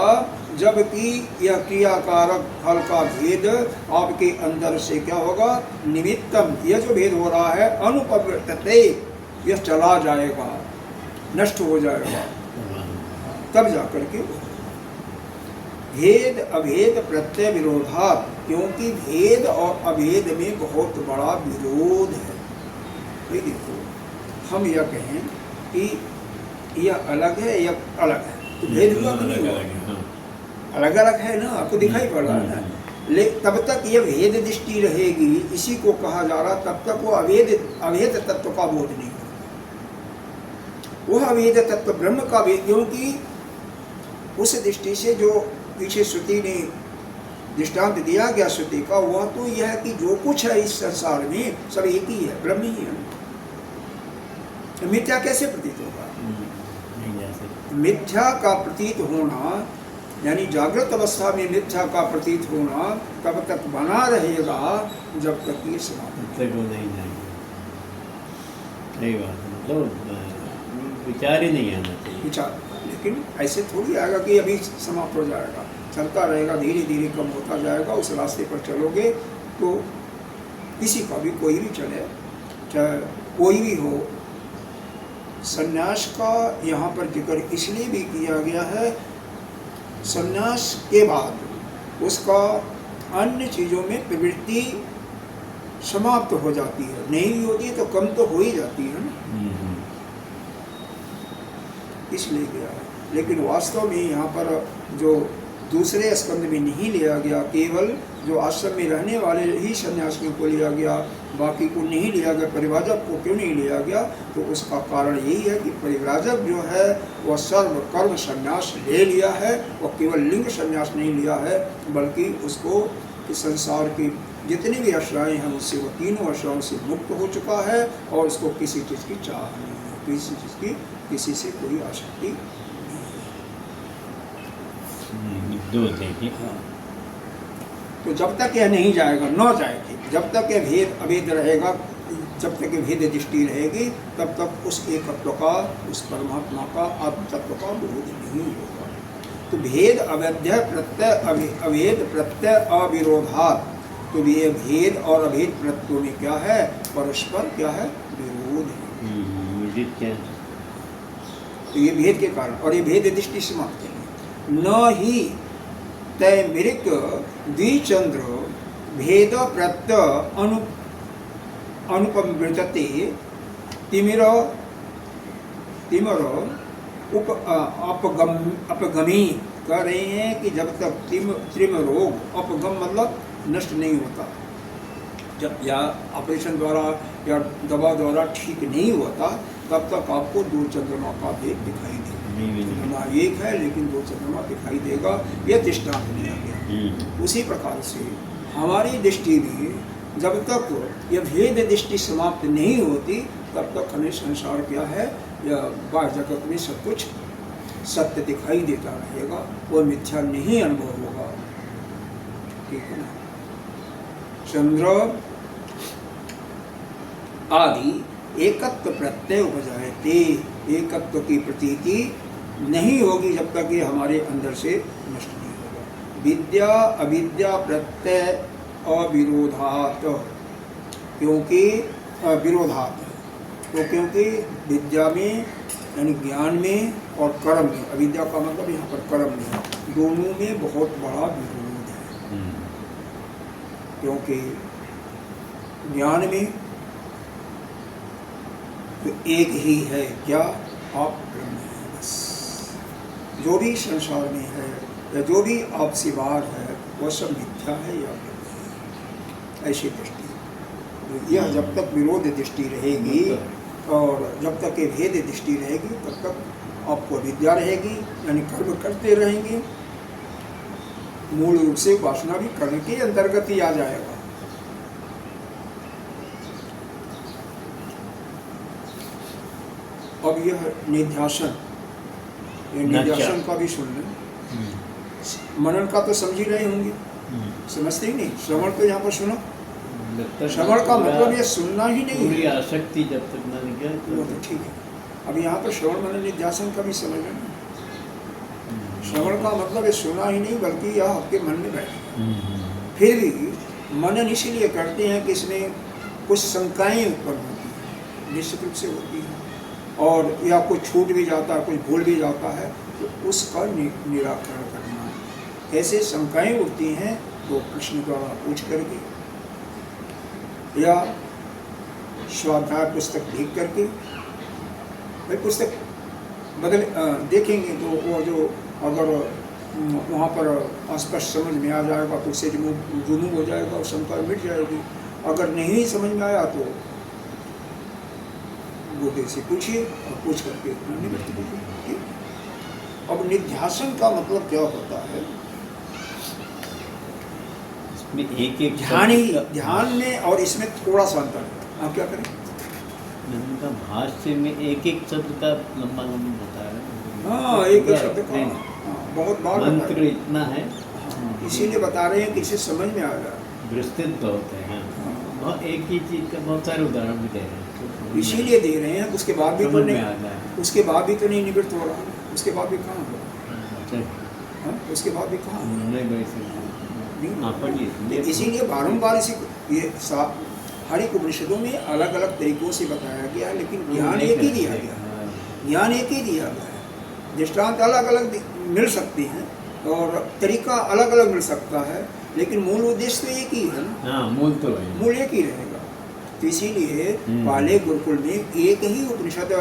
जबकि यह क्रियाकारक फल का भेद आपके अंदर से क्या होगा? निमित्तम, यह जो भेद हो रहा है अनुपवर्तते, यह चला जाएगा, नष्ट हो जाएगा, तब जाकर के भेद अभेद प्रत्यय विरोधात, क्योंकि भेद और अभेद में बहुत बड़ा विरोध है। देखो हम यह कहें कि यह अलग है, यह अलग है, तो भेद हुआ कि नहीं हुआ? अलग अलग है ना, आपको दिखाई पड़ रहा है ना। ले तब तक ये भेद दृष्टि रहेगी, इसी को कहा जा रहा, तब तक वो अभेद तत्व का बोध नहीं होगा। वह अभेद तत्व ब्रह्म का भेद, क्योंकि उस दृष्टि से जो पीछे श्रुति ने दृष्टांत दिया गया श्रुति का, वह तो यह है कि जो कुछ है इस संसार में सब एक ही है, ब्रह्म ही है। मिथ्या कैसे प्रतीत होगा? मिथ्या का प्रतीत होना, यानी जागृत अवस्था में मिथ्या का प्रतीत होना तब तक बना रहेगा जब तक ये समाप्त नहीं जाएगा। सही बात, मतलब विचार ही नहीं आना चाहिए। विचार, लेकिन ऐसे थोड़ी आएगा कि अभी समाप्त हो जाएगा, चलता रहेगा, धीरे धीरे कम होता जाएगा। उस रास्ते पर चलोगे तो किसी का भी, कोई भी चले, चाहे कोई भी हो, संन्यास का यहाँ पर जिक्र इसलिए भी किया गया है, संन्यास के बाद उसका अन्य चीज़ों में प्रवृत्ति समाप्त हो जाती है, नहीं भी होती है तो कम तो हो ही जाती है ना, इसलिए गया है। लेकिन वास्तव में यहाँ पर जो दूसरे स्कंद में नहीं लिया गया, केवल जो आश्रम में रहने वाले ही सन्यासियों को लिया गया, बाकी को नहीं लिया गया। परिव्राजक को क्यों नहीं लिया गया? तो उसका कारण यही है कि परिव्राजक जो है वह सर्व कर्म संन्यास ले लिया है, और केवल लिंग संन्यास नहीं लिया है, बल्कि उसको कि संसार की जितनी भी आशाएँ हैं उससे वो तीनों आशाओं से मुक्त हो चुका है, और उसको किसी चीज़ की चाह नहीं है, किसी चीज़ की, किसी से कोई आसक्ति नहीं है। दो देखिए। हाँ, तो जब तक यह नहीं जाएगा, न जाएगी, जब तक यह भेद अभेद रहेगा, जब तक ये भेद दृष्टि रहेगी, तब तक उस एकत्व का, उस परमात्मा का, आत्म तत्व का बोध नहीं होगा। तो भेद अवैध प्रत्यय, अभेद प्रत्यय अविरोधात, तो ये भेद और अभेद प्रत्ययों में क्या है? परस्पर क्या है? विरोध है। तो ये भेद के कारण, और ये भेद दृष्टि समाप्त है। न ही तैमृक द्विचंद्र भेद प्रत्यय अनुपमृतते तिमिर अपगमी कह रहे हैं कि जब तक त्रिम रोग, अपगम मतलब नष्ट नहीं होता, जब या ऑपरेशन द्वारा या दवा द्वारा ठीक नहीं होता, तब तक आपको दो चंद्रमा का भेद दिखाई देगा। चंद्रमा एक है लेकिन दो चंद्रमा दिखाई देगा, यह दृष्टांत लिया गया। उसी प्रकार से हमारी दृष्टि में जब तक यह भेद दृष्टि समाप्त नहीं होती, तब तक हमें संसार क्या है, या बाह्य जगत में सब कुछ सत्य दिखाई देता रहेगा, वो मिथ्या नहीं अनुभव होगा। ठीक है ना? चंद्र आदि एकत्व प्रत्यय उपजायते, एकत्व की प्रतीति नहीं होगी जब तक ये हमारे अंदर से नष्ट नहीं होगा। विद्या अविद्या प्रत्यय अविरोधात, क्योंकि विरोधात, तो क्योंकि विद्या में यानी ज्ञान में और कर्म में, अविद्या का मतलब यहाँ पर कर्म में, दोनों में बहुत बड़ा विरोध है। क्योंकि ज्ञान में तो एक ही है, क्या? आप ब्रह्म है बस। जो भी संसार में है या जो भी आपसे बाहर है, वह सब मिथ्या है या ब्रह्म है, ऐसी दृष्टि। यह जब तक विरोध दृष्टि रहेगी और जब तक ये भेद दृष्टि रहेगी, तब तक आपको विद्या रहेगी, यानी कर्म करते रहेंगे। मूल रूप से उपासना भी कर्म के अंतर्गत ही आ जाएगा। अब यह निध्यासन, ये निध्यासन का भी सुन लें। मनन का तो समझ ही रहे होंगे, समझते ही नहीं। श्रवण तो यहाँ पर सुनो, श्रवण का मतलब ये सुनना ही नहीं है, आसक्ति जब तक न निकले वो तो ठीक है। अब यहाँ पर श्रवण मनन निध्यासन का भी समझ लेना। श्रवण का मतलब ये सुना ही नहीं, बल्कि यह आपके मन में बैठे। फिर भी मनन इसीलिए करते हैं कि इसमें कुछ शंकाएं उत्पन्न होती हैं, निश्चित रूप से होती हैं, और या कुछ छूट भी जाता है, कुछ भूल भी जाता है, तो उसका निराकरण करना। ऐसे शंकाएं उठती हैं तो प्रश्न द्वारा पूछ करके या स्वाध्याय पुस्तक लिख करके भाई पुस्तक बदल देखेंगे तो वो जो अगर वहाँ पर स्पष्ट समझ में आ जाएगा तो उससे रिमूव हो जाएगा और शंका मिट जाएगी। अगर नहीं समझ में आया तो गोदे से पूछिए और पूछ करके अपना निवृत्ति कीजिए। ठीक। अब निध्यासन का मतलब क्या होता है? इसमें एक एक ध्यान में और इसमें थोड़ा सा अंतर है। आप क्या करें? मैंने कहा भाष्य में एक एक शब्द का लंबा लंबा बताया। हाँ, एक एक शब्द का बहुत बार मंत्र इतना है, इसीलिए बता रहे हैं कि इसे समझ में आ रहा है। विस्तृत बहुत है। हाँ, बहुत एक ही चीज का बहुत सारे उदाहरण भी दे रहे हैं, तो इसीलिए दे रहे हैं। उसके बाद भी तो समझ में नहीं, आ जाए। उसके बाद भी तो नहीं निवृत्त हो रहा, उसके बाद भी कहाँ हो रहा? अच्छा, हाँ, उसके बाद भी कहाँ हो नहीं भाई से रहा? हाँ पढ़िए। इसीलिए बारंबार इसी ये हर एक उपनिषदों में अलग अलग तरीकों से बताया गया है, लेकिन ज्ञान एक ही दिया गया है। ज्ञान एक ही दिया गया है। दृष्टांत अलग अलग मिल सकते हैं और तरीका अलग अलग मिल सकता है, लेकिन मूल उद्देश्य तो एक ही है ना। हाँ, मूल तो है, मूल एक ही रहेगा। तो इसीलिए पहले गुरुकुल में एक ही उपनिषद,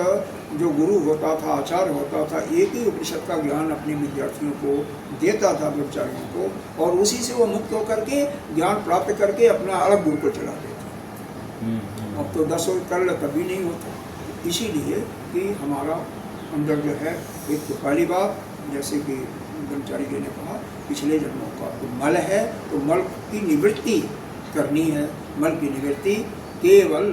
जो गुरु होता था, आचार्य होता था, एक ही उपनिषद का ज्ञान अपने विद्यार्थियों को देता था, ब्रह्मचारियों को, और उसी से वो मुक्त होकर के ज्ञान प्राप्त करके अपना अलग गुरुकुल चला देता। अब तो 10 कर ले तभी नहीं होता। इसीलिए कि हमारा अंदर जो है, एक तो पहली बात, जैसे कि ब्रह्मचारी जी ने कहा, पिछले जन्मों का तो मल है, तो मल की निवृत्ति करनी है। मल की निवृत्ति केवल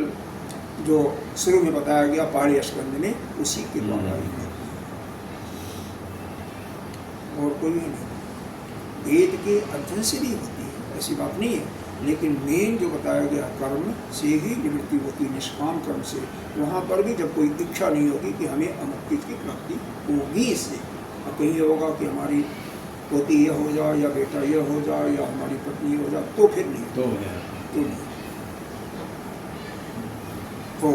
जो शुरू में बताया गया पहाड़ी स्कंद में, उसी के द्वारा ही है, और कोई नहीं। वेद के अध्ययन से भी होती है, ऐसी बात नहीं है, लेकिन मेन जो बताया गया कर्म से ही निवृत्ति होती है, निष्काम कर्म से। वहाँ पर भी जब कोई इच्छा नहीं होगी कि हमें अमुक चीज की प्राप्ति होगी इससे, और कहीं होगा कि हमारी पोती यह हो जाए या बेटा यह हो जाए या हमारी पत्नी हो जाए, तो फिर नहीं, तो नहीं। तो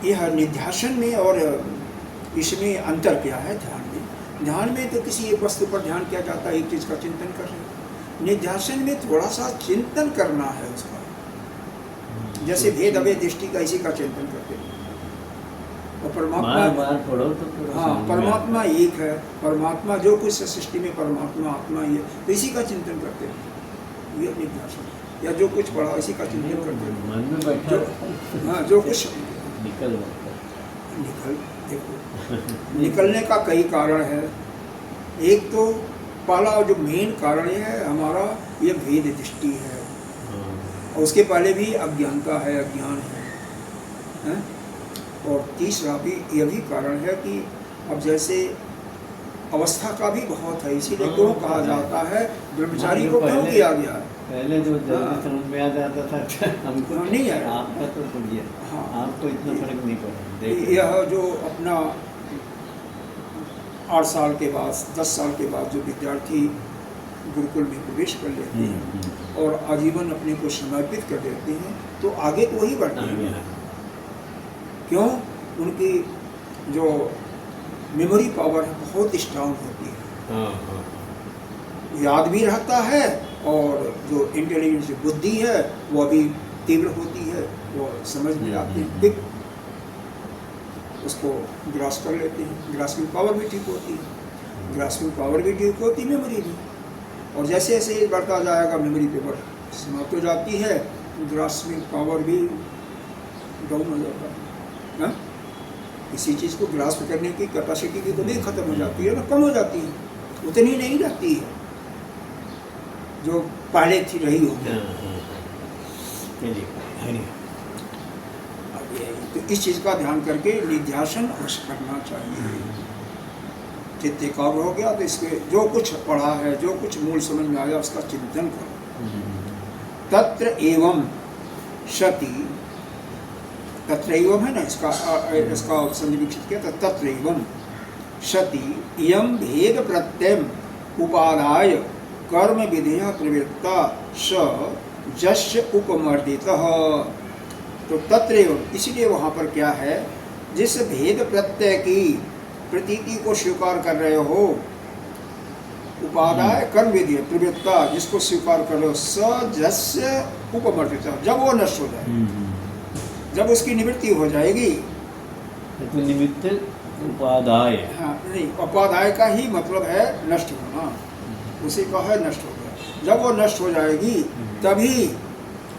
यह निध्यासन में और इसमें अंतर क्या है? ध्यान में, ध्यान में तो किसी एक वस्तु पर ध्यान किया जाता है, एक चीज का चिंतन कर रहे हैं। निध्यासन में थोड़ा सा चिंतन करना है उसका, जैसे भेद अभेद दृष्टि का, इसी का चिंतन करते हैं। और परमात्मा बार पढ़ो तो हाँ, परमात्मा एक है, परमात्मा जो कुछ सृष्टि में परमात्मा आत्मा ही है, तो इसी का चिंतन करते हैं। ये निध्यासन, या जो कुछ पढ़ा इसी का चिंतन करते हैं। मन में बैठा, हाँ, जो कुछ निकल देखो निकलने का कई कारण है। एक तो पहला जो मेन कारण है हमारा, ये भेद दृष्टि है, और उसके पहले भी अज्ञानता है, अज्ञान है? और तीसरा भी यह भी कारण है कि अब जैसे अवस्था का भी बहुत है, इसीलिए क्यों कहा जाता है ब्रह्मचारी को क्यों किया गया है? पहले जो जल्दी समझ में आ जाता था, हमको नहीं आया। आपका तो बढ़िया, हाँ, आपको इतना फर्क नहीं पड़ा। यह जो अपना 8 साल के बाद, 10 साल के बाद जो विद्यार्थी गुरुकुल में प्रवेश कर लेते हैं और आजीवन अपने को समर्पित कर देते हैं, तो आगे तो वही बढ़ते हैं। क्यों? उनकी जो मेमोरी पावर है बहुत स्ट्रांग होती है, याद भी रहता है, और जो इंटेलिजेंस बुद्धि है वो अभी तीव्र होती है, वो समझ में आते हैं, उसको ग्रास कर लेते हैं। ग्रास्पिंग पावर भी ठीक होती है, ग्रास्पिंग पावर भी ठीक होती है, मेमोरी भी। और जैसे जैसे ये बढ़ता जाएगा, मेमोरी पावर समाप्त हो जाती है, ग्रास्पिंग पावर भी डाउन हो जाता है। किसी चीज़ को ग्रास्प करने की कैपेसिटी भी कभी खत्म हो जाती है ना, कम हो जाती है, उतनी नहीं रहती है जो पहले थी रही होगी। तो इस चीज़ का ध्यान करके निध्यासन अवश्य करना चाहिए। चित्त एकाग्र हो गया तो इसके जो कुछ पढ़ा है, जो कुछ मूल समझ में आया, उसका चिंतन करो। तत्र एवं सति, तत्र एवं है ना, इसका संनिवीक्षित किया था। तत्र एवं सति इयं भेद प्रत्यय उपादाय कर्म विधेय प्रवृत्ता स जस्य उपमर्दितः। तो तत्र एवं, इसीलिए वहाँ पर क्या है, जिस भेद प्रत्यय की प्रतीति को स्वीकार कर रहे हो, उपादाय कर्म विधेय प्रवृत्ता, जिसको स्वीकार कर रहे हो, स जस्य उपमर्दितः, जब वो नष्ट हो जाए, जब उसकी निवृत्ति हो जाएगी, तो निमित्त उपादाय। हाँ नहीं, उपादाय का ही मतलब है नष्ट होना, उसी का है नष्ट हो गया। जब वो नष्ट हो जाएगी तभी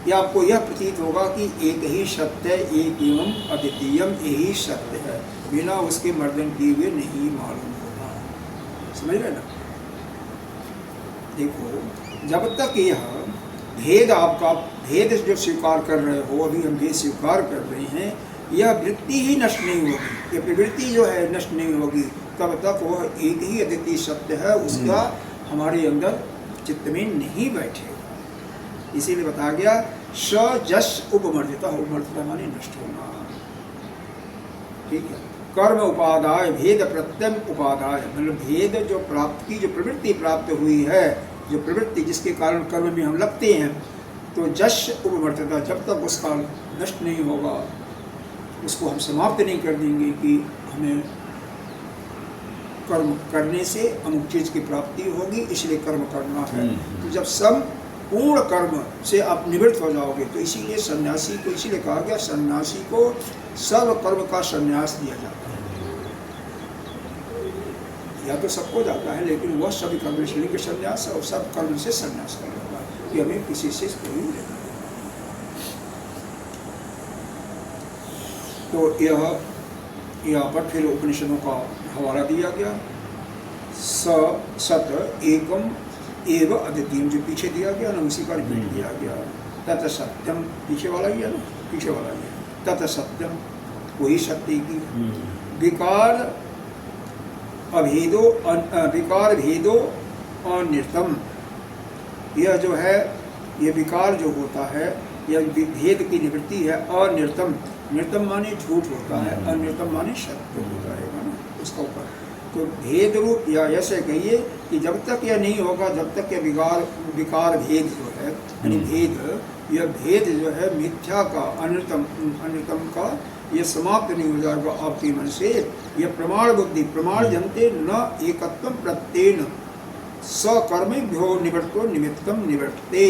ये आपको यह प्रतीत होगा कि एक ही सत्य, एक एवं अद्वितीयम यही सत्य है, बिना उसके मर्दन किए हुए नहीं मालूम होगा। समझ रहे ना? देखो, जब तक यह भेद, आपका भेद जो स्वीकार कर रहे हो, अभी हम भेद स्वीकार कर रहे हैं, यह वृत्ति ही नष्ट नहीं होगी, ये प्रवृत्ति जो है नष्ट नहीं होगी, तब तक वह एक ही अद्वितीय सत्य है, उसका हमारे अंदर चित्त में नहीं बैठेगा। इसीलिए बताया गया स जस उपमर्जिता, उपमर्जिता माने नष्ट होना। ठीक है। कर्म उपादाय भेद प्रत्यम उपादाय, मतलब भेद जो प्राप्त की, जो प्रवृत्ति प्राप्त हुई है, जो प्रवृत्ति जिसके कारण कर्म में हम लगते हैं, तो जस उपमर्जिता, जब तक उसका नष्ट नहीं होगा, उसको हम समाप्त नहीं कर देंगे कि हमें कर्म करने से अमुक चीज की प्राप्ति होगी इसलिए कर्म करना है। तो जब संपूर्ण कर्म से आप निवृत्त हो जाओगे, तो इसीलिए सन्यासी को, इसीलिए कहा गया सन्यासी को सर्व कर्म का सन्यास दिया जाता है। या तो सबको जाता है, लेकिन वह सभी कर्म से लेकर सन्यास है, और सब कर्म से सन्यास कर लेता है कि हमें किसी से कोई नहीं लेना। तो यह यहाँ पर फिर उपनिषदों का हवाला दिया गया, सत एकम एव अद्वितीयम, जो पीछे दिया गया ना, उसी का रिपीट दिया गया। तत् सत्यम, पीछे वाला ही है ना, पीछे वाला ही है। तत् सत्यम, वही सत्य की विकार अभेदो, विकार भेदो अनिर्तम, यह जो है, ये विकार जो होता है, यह भेद की निवृत्ति है। अनिर्तम, निर्तम माने झूठ होता है, अनिर्तम माने सत्य हो जाएगा ना उसका ऊपर। तो भेद रूप, या ऐसे कहिए कि जब तक यह नहीं होगा, जब तक यह विकार भेद जो है, यानी भेद, यह भेद जो है मिथ्या का, अनिर्तम का, यह समाप्त नहीं हो जाएगा आपके मन से। यह प्रमाण बुद्धि, प्रमाण जनते न एकत्वम प्रत्येन सकर्मेभ्यो निवृत्तो निमित्तम निवृत्ते,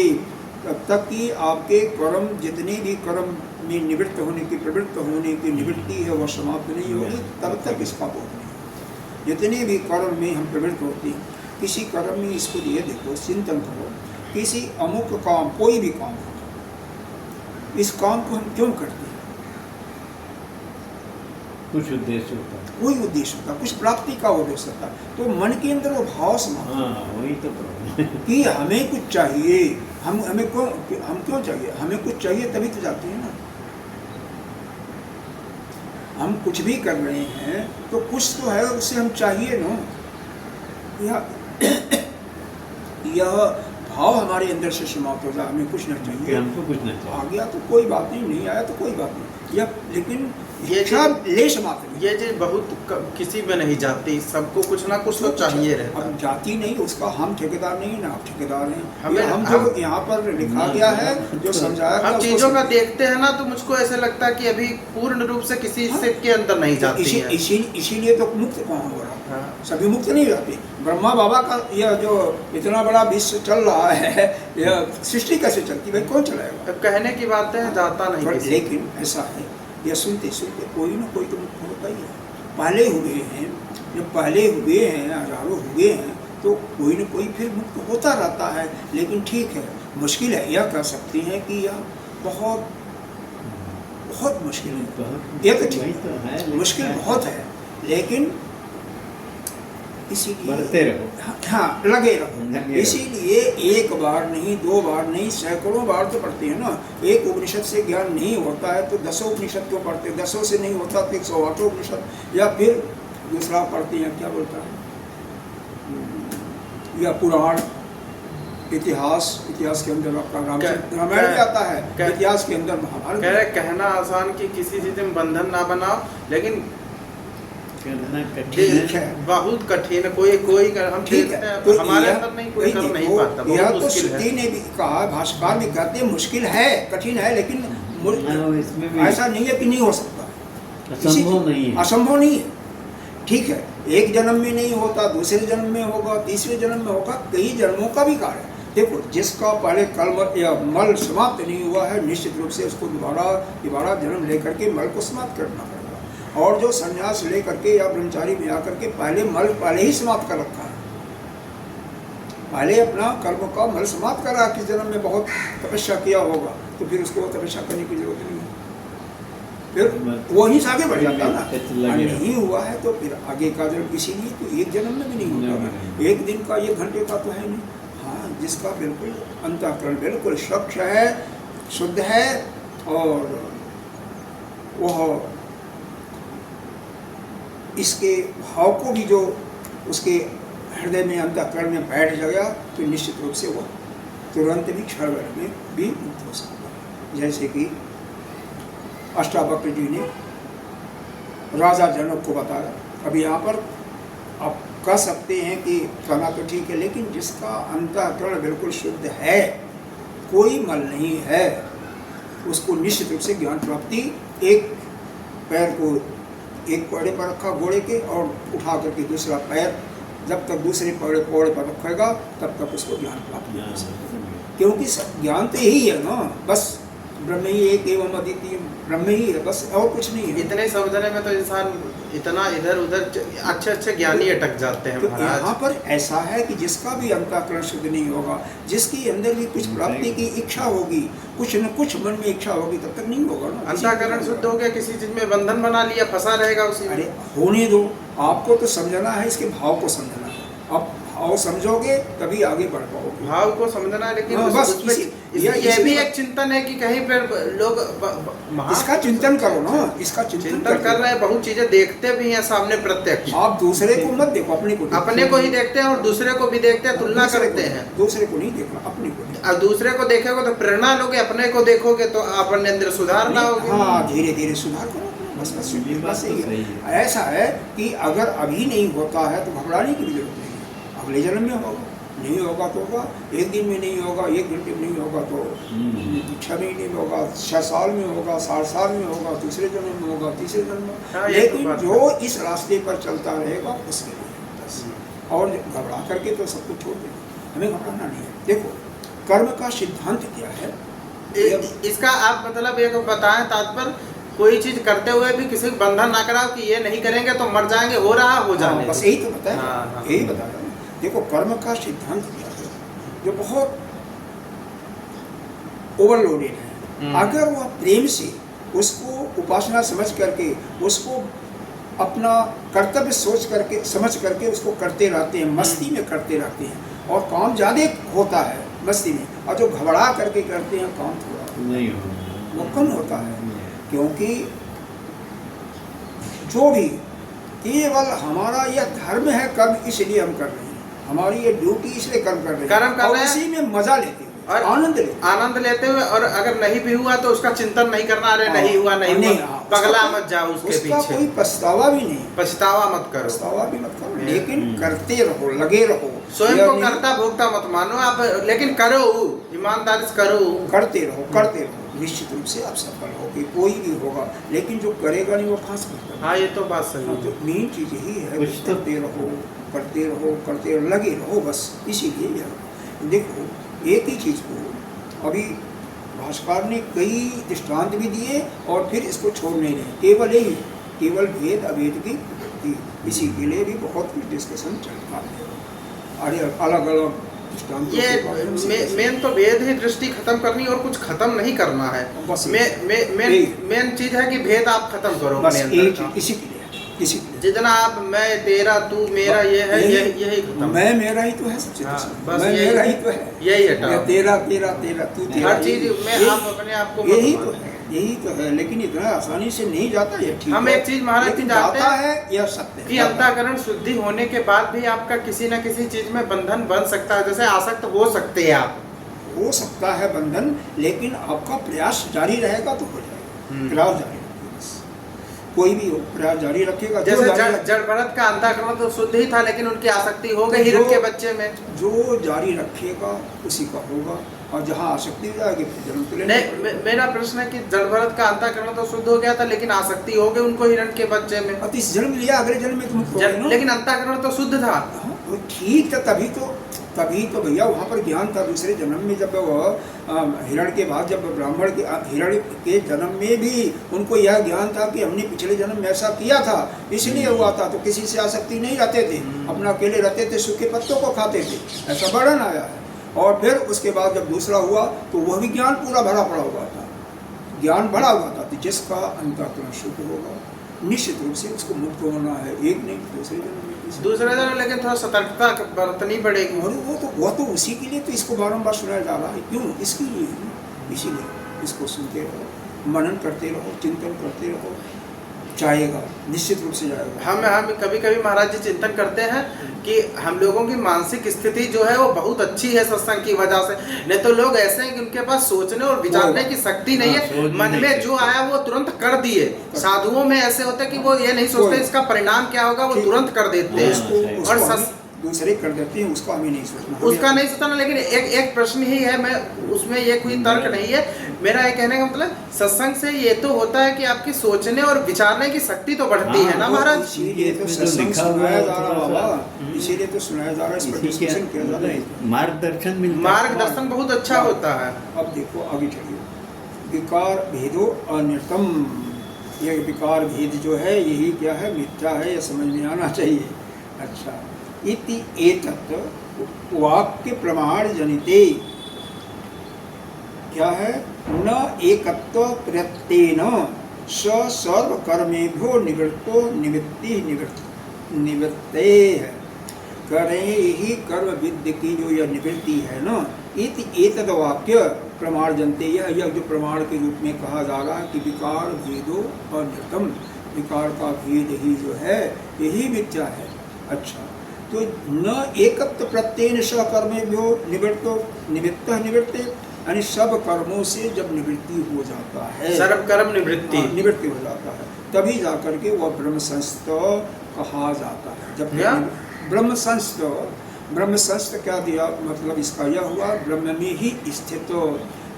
तब तक कि आपके कर्म, जितने भी कर्म में निवृत्त होने की, प्रवृत्त होने की निवृत्ति है, वह समाप्त नहीं होगी, तब तक इसका बोध नहीं। जितने भी कर्म में हम प्रवृत्त होते हैं, किसी कर्म में, इसको लिए देखो, चिंतन करो, किसी अमुक काम, कोई भी काम हो, इस काम को हम क्यों करते हैं? कुछ उद्देश्य होता है, कोई उद्देश्य होता, कुछ प्राप्ति का उद्देश्य होता। तो मन के अंदर वो भाव समाप्त, वही तो प्रॉब्लम है कि हमें कुछ चाहिए, हम क्यों चाहिए? हमें कुछ चाहिए तभी तो जाते हैं ना। हम कुछ भी कर रहे हैं तो कुछ तो है, उससे हम चाहिए ना। यह भाव हमारे अंदर से समाप्त हो जाए, हमें कुछ नहीं चाहिए, हमको कुछ नहीं चाहिए। आ गया तो कोई बात नहीं, नहीं आया तो कोई बात नहीं। यह लेकिन ये सब लेश मात्र, ये जो बहुत किसी में नहीं जाती, सबको कुछ ना कुछ तो चाहिए रहता। अब जाती नहीं, उसका हम ठेकेदार नहीं है ना, आप ठेकेदार हैं। हमें हम जो यहाँ पर लिखा गया है, जो समझाया गया, हम चीजों का देखते हैं ना, तो मुझको ऐसे लगता है कि अभी पूर्ण रूप से किसी से के अंदर नहीं जाती है। इसीलिए तो मुक्त कहाँ हो रहा है, हाँ। सभी मुक्त नहीं जाते। ब्रह्मा बाबा का यह जो इतना बड़ा विश्व चल रहा है, यह सृष्टि कैसे चलती, भाई कौन चलाएगा? अब कहने की बातें हैं, जाता नहीं किसी। लेकिन ऐसा है, यह सुनते सुनते कोई ना कोई तो मुक्त होता ही है। पहले हुए हैं, जब पहले हुए हैं, हजारों हुए हैं, तो कोई ना कोई फिर मुक्त होता रहता है। लेकिन ठीक है, मुश्किल है, यह कह सकते हैं कि यह बहुत बहुत मुश्किल है। यह तो ठीक है, मुश्किल बहुत है, लेकिन इसीलिए बढ़ते रहो, हाँ लगे रहो। इसीलिए एक बार नहीं, दो बार नहीं, सैकड़ों बार तो पढ़ते हैं ना। एक उपनिषद से ज्ञान नहीं होता है तो 10 उपनिषद क्यों पढ़ते हैं? 10 से नहीं होता तो 108 उपनिषद, या फिर दूसरा पढ़ते हैं, क्या बोलता है, या पुराण, इतिहास के अंदर आपका रामायण भी आता है, इतिहास के अंदर महाभारत। कहना आसान कि किसी चीज में बंधन ना बनाओ, लेकिन कठिन है, बहुत कठिन है। कोई कर, हम ठीक है, तो हमारे अंदर नहीं कोई कर नहीं पाता, यह बहुत तो मुश्किल है। श्रुति ने भी कहा, भाष्यकार भी कहते हैं मुश्किल है, कठिन है, लेकिन इसमें भी ऐसा नहीं है कि नहीं हो सकता, असंभव नहीं है, असंभव नहीं है। ठीक है, एक जन्म में नहीं होता, दूसरे जन्म में होगा, तीसरे जन्म में होगा, कई जन्मों का भी कार्य। देखो, जिसका पहले कलम या मल समाप्त नहीं हुआ है, निश्चित रूप से उसको दोबारा जन्म लेकर के मल को समाप्त करना पड़ेगा। और जो संन्यास लेकर के या ब्रह्मचारी में आकर के पहले ही समाप्त कर रखा है, पहले अपना कर्म का मल समाप्त करा, किस जन्म में बहुत तपस्या किया होगा तो फिर उसको तपस्या करने की जरूरत नहीं है, फिर वहीं से आगे बढ़ जाता है ना। नहीं हुआ है तो फिर आगे का जन्म इसीलिए तो एक जन्म में भी नहीं होता, एक दिन का 1 घंटे का तो है नहीं। हाँ, जिसका बिल्कुल अंतःकरण बिल्कुल स्वच्छ है, शुद्ध है, और वह इसके भाव को भी जो उसके हृदय में अंतःकरण में बैठ जाएगा तो निश्चित रूप से वह तुरंत भी क्षण में भी मुक्त हो सकता है। जैसे कि अष्टावक्र जी ने राजा जनक को बताया। अभी यहाँ पर आप कह सकते हैं कि कहना तो ठीक है, लेकिन जिसका अंतःकरण बिल्कुल शुद्ध है, कोई मल नहीं है, उसको निश्चित रूप से ज्ञान प्राप्ति, एक पैर को एक पौड़े पर रखा घोड़े के और उठा करके दूसरा पैर जब तक दूसरे पौड़े पर रखेगा तब तक उसको ज्ञान प्राप्त नहीं हो सकता, क्योंकि ज्ञान तो यही है ना, बस ब्रह्म ही एक एवं अद्वितीय ब्रह्म ही है, बस और कुछ नहीं है। इतने समझने में तो इंसान इतना इधर उधर अच्छे ज्ञानी अटक जाते हैं तो महाराज। यहाँ पर ऐसा है कि जिसका भी अंतःकरण शुद्ध नहीं होगा, जिसकी अंदर भी कुछ प्राप्ति की इच्छा होगी, कुछ न कुछ मन में इच्छा होगी, तब तक नहीं होगा ना। अंतःकरण शुद्ध हो गया, किसी चीज में बंधन बना लिया, फंसा रहेगा उसी में। अरे होने दो, आपको तो समझना है, इसके भाव को समझना है। आप भाव समझोगे तभी आगे बढ़ पाओगे। भाव को समझना है, लेकिन हाँ, बस ये भी एक चिंतन है कि कहीं पर लोग इसका चिंतन करो ना, इसका चिंतन कर रहे हैं, बहुत चीजें देखते भी हैं सामने प्रत्यक्ष। आप दूसरे को मत देखो, अपने को ही देखते हैं और दूसरे को भी देखते हैं, तुलना करते हैं। दूसरे को नहीं देखना, अपने को। और दूसरे को देखेगे तो प्रेरणा लोगे, अपने को देखोगे तो अपने अंदर सुधार ना होगा। हाँ, धीरे धीरे सुधार करो, बस बस सही है। ऐसा है कि अगर अभी नहीं होता है तो घबराने की भी जरूरत नहीं है, अगले जन्म में होगा, नहीं होगा तो होगा, एक दिन में नहीं होगा, 1 घंटे में नहीं होगा तो 6 महीने में होगा, 6 साल में होगा, 60 साल में होगा, दूसरे जन्म में होगा, तीसरे जन्म में। हाँ, लेकिन जो इस रास्ते पर चलता रहेगा उसके लिए बस। और घबरा करके तो सब कुछ छोड़ देगा, हमें घबराना नहीं है। देखो कर्म का सिद्धांत क्या है, इसका आप मतलब एक बताएं तात्पर्य, कोई चीज करते हुए भी किसी को बंधन ना कराओ कि ये नहीं करेंगे तो मर जाएंगे, हो रहा हो जाने। बस यही तो बताया, हाँ। यही बताया। देखो कर्म का सिद्धांत क्या है, जो बहुत ओवरलोडेड है। अगर वह प्रेम से उसको उपासना समझ करके, उसको अपना कर्तव्य सोच करके समझ करके उसको करते रहते हैं, मस्ती में करते रहते हैं, और काम ज़्यादा होता है मस्ती में, और जो घबरा करके करते हैं काम थोड़ा नहीं होता, वो कम होता है। क्योंकि जो भी केवल हमारा यह धर्म है, कर्म इसलिए हम कर रहे हैं, हमारी ये ड्यूटी इसलिए कर्म कर रहे हैं, कर्म कर रहे हैं, इसी में मजा लेते हुए और आनंद लेते हुए, और अगर नहीं भी हुआ तो उसका चिंतन नहीं करना, अरे नहीं हुआ नहीं हुआ, पगला मत जाओ उसके पीछे, कोई पछतावा भी नहीं, पछतावा मत करो, पछतावा भी मत करो, लेकिन करते रहो, लगे रहो, स्वयं को करता भोगता मत मानो आप, लेकिन करो, ईमानदारी से करो, करते रहो, निश्चित रूप से आप सफल होगे। कोई भी होगा, लेकिन जो करेगा नहीं वो कहाँ से करेगा। हाँ, ये तो बात सही है। तो मेन चीज यही है, करते रहो, लगे रहो, बस इसीलिए। देखो एक ही चीज को अभी भाष्कर ने कई दृष्टांत भी दिए और फिर इसको छोड़ नहीं रहे, केवल भेद अभेद की, इसी के लिए भी बहुत कुछ डिस्कशन चलता है। अरे अलग अलग ये मेन तो भेद ही दृष्टि खत्म करनी, और कुछ खत्म नहीं करना है। मेन चीज है कि भेद आप खत्म करो, बस इसी के लिए जितना आप मैं तेरा तू मेरा ये है, यही खत्म। मैं मेरा ही तो है सबसे, बस मैं मेरा ही तो है, यही है तेरा तू तेरा, हर चीज में आप अपने आप को यही तो है, लेकिन इतना आसानी से नहीं जाता ये। ठीक हम एक चीज महाराज की जानते है, यह सत्य है कि अंतःकरण शुद्धि होने के बाद भी आपका किसी न किसी चीज में बंधन बन सकता है, जैसे आसक्त हो सकते हैं आप, हो सकता है बंधन, लेकिन आपका प्रयास जारी रहेगा तो हो जाएगा। प्रयास जारी कोई भी हो, प्रयास जारी रखेगा। जैसे जड़ भरत का अंतःकरण तो शुद्ध ही था, लेकिन उनकी आसक्ति हो गई हिरण के बच्चे में। जो जारी रखेगा उसी का होगा, और जहाँ आसक्ति हो जाएगी फिर जन्म तो लेना। नहीं, मेरा प्रश्न है कि जड़ भरत का अंतःकरण तो शुद्ध हो गया था, लेकिन आसक्ति हो गई उनको हिरण के बच्चे में। अब इस जन्म लिया, अगले जन्म में तुम लेकिन अंतःकरण तो शुद्ध था। ठीक था, तभी तो तभी तो भैया वहाँ पर ज्ञान था। दूसरे जन्म में जब हिरण के बाद जब ब्राह्मण के हिरण के जन्म में भी उनको यह ज्ञान था कि हमने पिछले जन्म में ऐसा किया था, इसलिए हुआ था। तो किसी से आसक्ति नहीं रहते थे, अपना अकेले रहते थे, सूखे पत्तों को खाते थे, ऐसा वर्णन आया है। और फिर उसके बाद जब दूसरा हुआ तो वह भी ज्ञान पूरा भरा पड़ा हुआ था, ज्ञान बढ़ा हुआ था। तो जिसका अंतःकरण शुद्ध होगा निश्चित रूप से उसको मुक्त होना है, एक नहीं दूसरे जन्म में। दूसरे जन्म लेकिन थोड़ा सतर्कता बरतनी पड़ेगी। और वो तो उसी के लिए तो इसको बारंबार सुनाया जा रहा है। क्यों? इसके लिए, इसीलिए इसको सुनते रहो, मनन करते रहो, चिंतन करते रहो, जाएगा, निश्चित रूप से जाएगा। हम कभी कभी महाराज जी चिंतन करते हैं कि हम लोगों की मानसिक स्थिति जो है वो बहुत अच्छी है सत्संग की वजह से। नहीं तो लोग ऐसे हैं कि उनके पास सोचने और विचारने की शक्ति नहीं है, मन में जो आया वो तुरंत कर दिए। साधुओं में ऐसे होते हैं कि वो ये नहीं सोचते इसका परिणाम क्या होगा, वो तुरंत कर देते हैं। और दूसरे कर देते हैं, उसका हमें नहीं सोचना, उसका नहीं सोचना। लेकिन एक प्रश्न ही है, मैं उसमें ये कोई तर्क नहीं है। मेरा ये कहने का मतलब सत्संग से ये तो होता है कि आपकी सोचने और विचारने की शक्ति तो बढ़ती है ना महाराज। इसीलिए तो सत्संग सुनाया जा रहा बाबा, इसीलिए तो सुनाया जा रहा है, इस पर डिस्कशन किया जा रहा है, मार्गदर्शन बहुत अच्छा होता है। अब देखो आगे चलिए, विकार भेदो अनिर्तम। ये विकार भेद जो है यही क्या है, मिथ्या है, यह समझ में आना चाहिए। अच्छा, इति एतत् वाक्य प्रमाण जनिते क्या है, न एकत्व प्रत्येन स सर्व कर्मेभ्यो निवृत्तो निवृत्ति निवृत्ते है। करें ही कर्म विद्य की जो यह निवृत्ति है ना, इति एतद वाक्य प्रमाण जनते, यह जो प्रमाण के रूप में कहा जा रहा है कि विकार भेदो अनिर्तम, विकार का भेद ही जो है यही मिथ्या है। अच्छा, तो न एकत्व प्रत्येन स कर्मेभ्यो निवृत्तो निवृत्त निवृत्ते, यानी सब कर्मों से जब निवृत्ति हो जाता है, सर्व कर्म निवृत्ति, निवृत्ति हो जाता है, तभी जाकर के वह ब्रह्म संस्थ कहा जाता है। जब ब्रह्म संस्थ क्या दिया, मतलब इसका यह हुआ ब्रह्म में ही स्थित,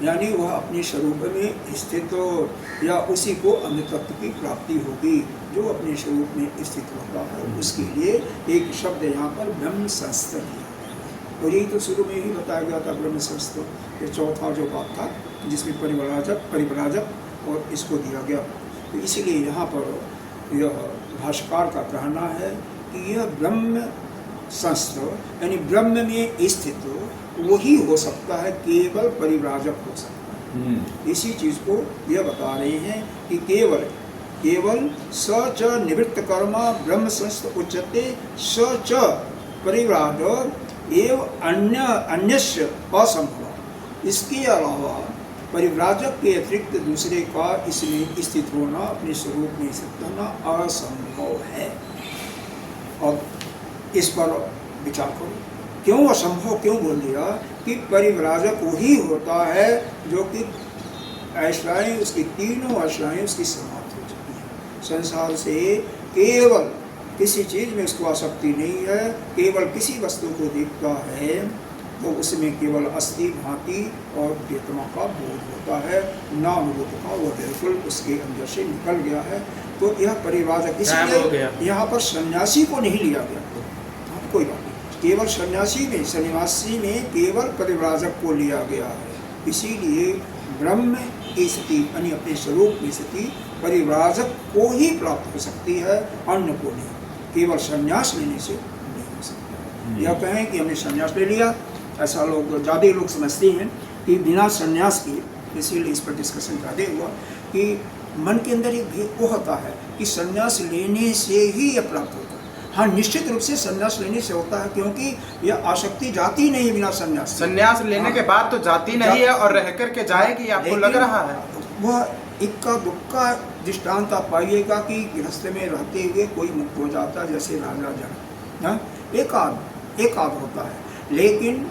यानी वह अपने स्वरूप में स्थित हो, या उसी को अन्य तत्व की प्राप्ति होगी जो अपने स्वरूप में स्थित होता है। उसके लिए एक शब्द यहाँ पर ब्रह्म संस्थ दिया, और यही तो शुरू में ही बताया गया था ब्रह्म संस्थ। ये चौथा जो बात था जिसमें परिव्राजक और इसको दिया गया। तो इसीलिए यहाँ पर यह भाष्यकार का कहना है कि यह ब्रह्म संस्थ यानी ब्रह्म में स्थित वही हो सकता है, केवल परिव्राजक हो सकता है। इसी चीज को यह बता रहे हैं कि केवल स च निवृत्त कर्म ब्रह्म संस्थ उच्यते, स च परिव्राज एव अन्यस्य असंभव। इसके अलावा परिव्राजक के अतिरिक्त दूसरे का इसमें स्थित होना, अपने स्वरूप में स्थित होना असंभव है। और इस पर विचार करो, क्यों असंभव क्यों बोल दिया कि परिव्राजक वही होता है जो कि आश्रय उसकी तीनों आश्रय उसकी समाप्त हो चुकी है। संसार से केवल किसी चीज़ में उसको आसक्ति नहीं है, केवल किसी वस्तु को देखता है तो उसमें केवल अस्थि भांति और चेतना का बोध होता है, नाम रूप का वो बिल्कुल उसके अंदर से निकल गया है। तो यह परिव्राजक, इसलिए यहाँ पर सन्यासी को नहीं लिया गया। कोई बात नहीं, केवल सन्यासी में सन्यासी में केवल परिव्राजक को लिया गया है। इसीलिए ब्रह्म की स्थिति यानी अपने स्वरूप की स्थिति परिव्राजक को ही प्राप्त हो सकती है, अन्य को नहीं। केवल संन्यास लेने से नहीं हो सकता। यह कहें कि हमने संन्यास ले लिया, ऐसा लोग ज़्यादा लोग समझते हैं कि बिना संन्यास के, इसीलिए इस पर डिस्कशन ज़्यादा हुआ कि मन के अंदर एक भेद वो होता है कि संन्यास लेने से ही यह प्राप्त होता है। हाँ, निश्चित रूप से संन्यास लेने से होता है, क्योंकि यह आसक्ति जाती नहीं है बिना संन्यास। संन्यास लेने के बाद तो जाती नहीं है और रह करके जाएगी, आपको लग रहा है। वह इक्का दुक्का दृष्टांत आप पाइएगा कि गृहस्थ में रहते हुए कोई मुक्त हो जाता है, जैसे राजा जनक, एक आध होता है। लेकिन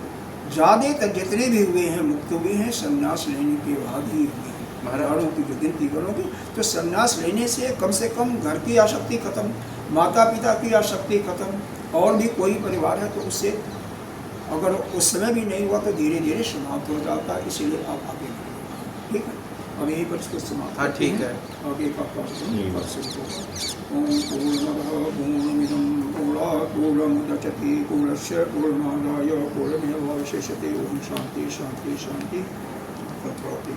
ज़्यादातर जितने भी हुए हैं मुक्त हुए हैं संन्यास लेने के बाद ही हुए हैं। महाराजों की जो गिनती करोगे तो संन्यास लेने से कम घर की आसक्ति खत्म, माता पिता की आसक्ति खत्म, और भी कोई परिवार है तो उससे अगर उस समय भी नहीं हुआ तो धीरे धीरे समाप्त हो जाता है। इसीलिए आप आगे, ठीक है। अब यहीं पर इसको समाप्त हाँ, करते ठीक हैं। है। आगे का पाठ परसों होगा। ओम पूर्णमदः पूर्णमिदं पूर्णात् पूर्णमुदच्यते पूर्णस्य पूर्णमादाय पूर्णमेवावशिष्यते। ओम शांति शांति शांति। तत्रोति।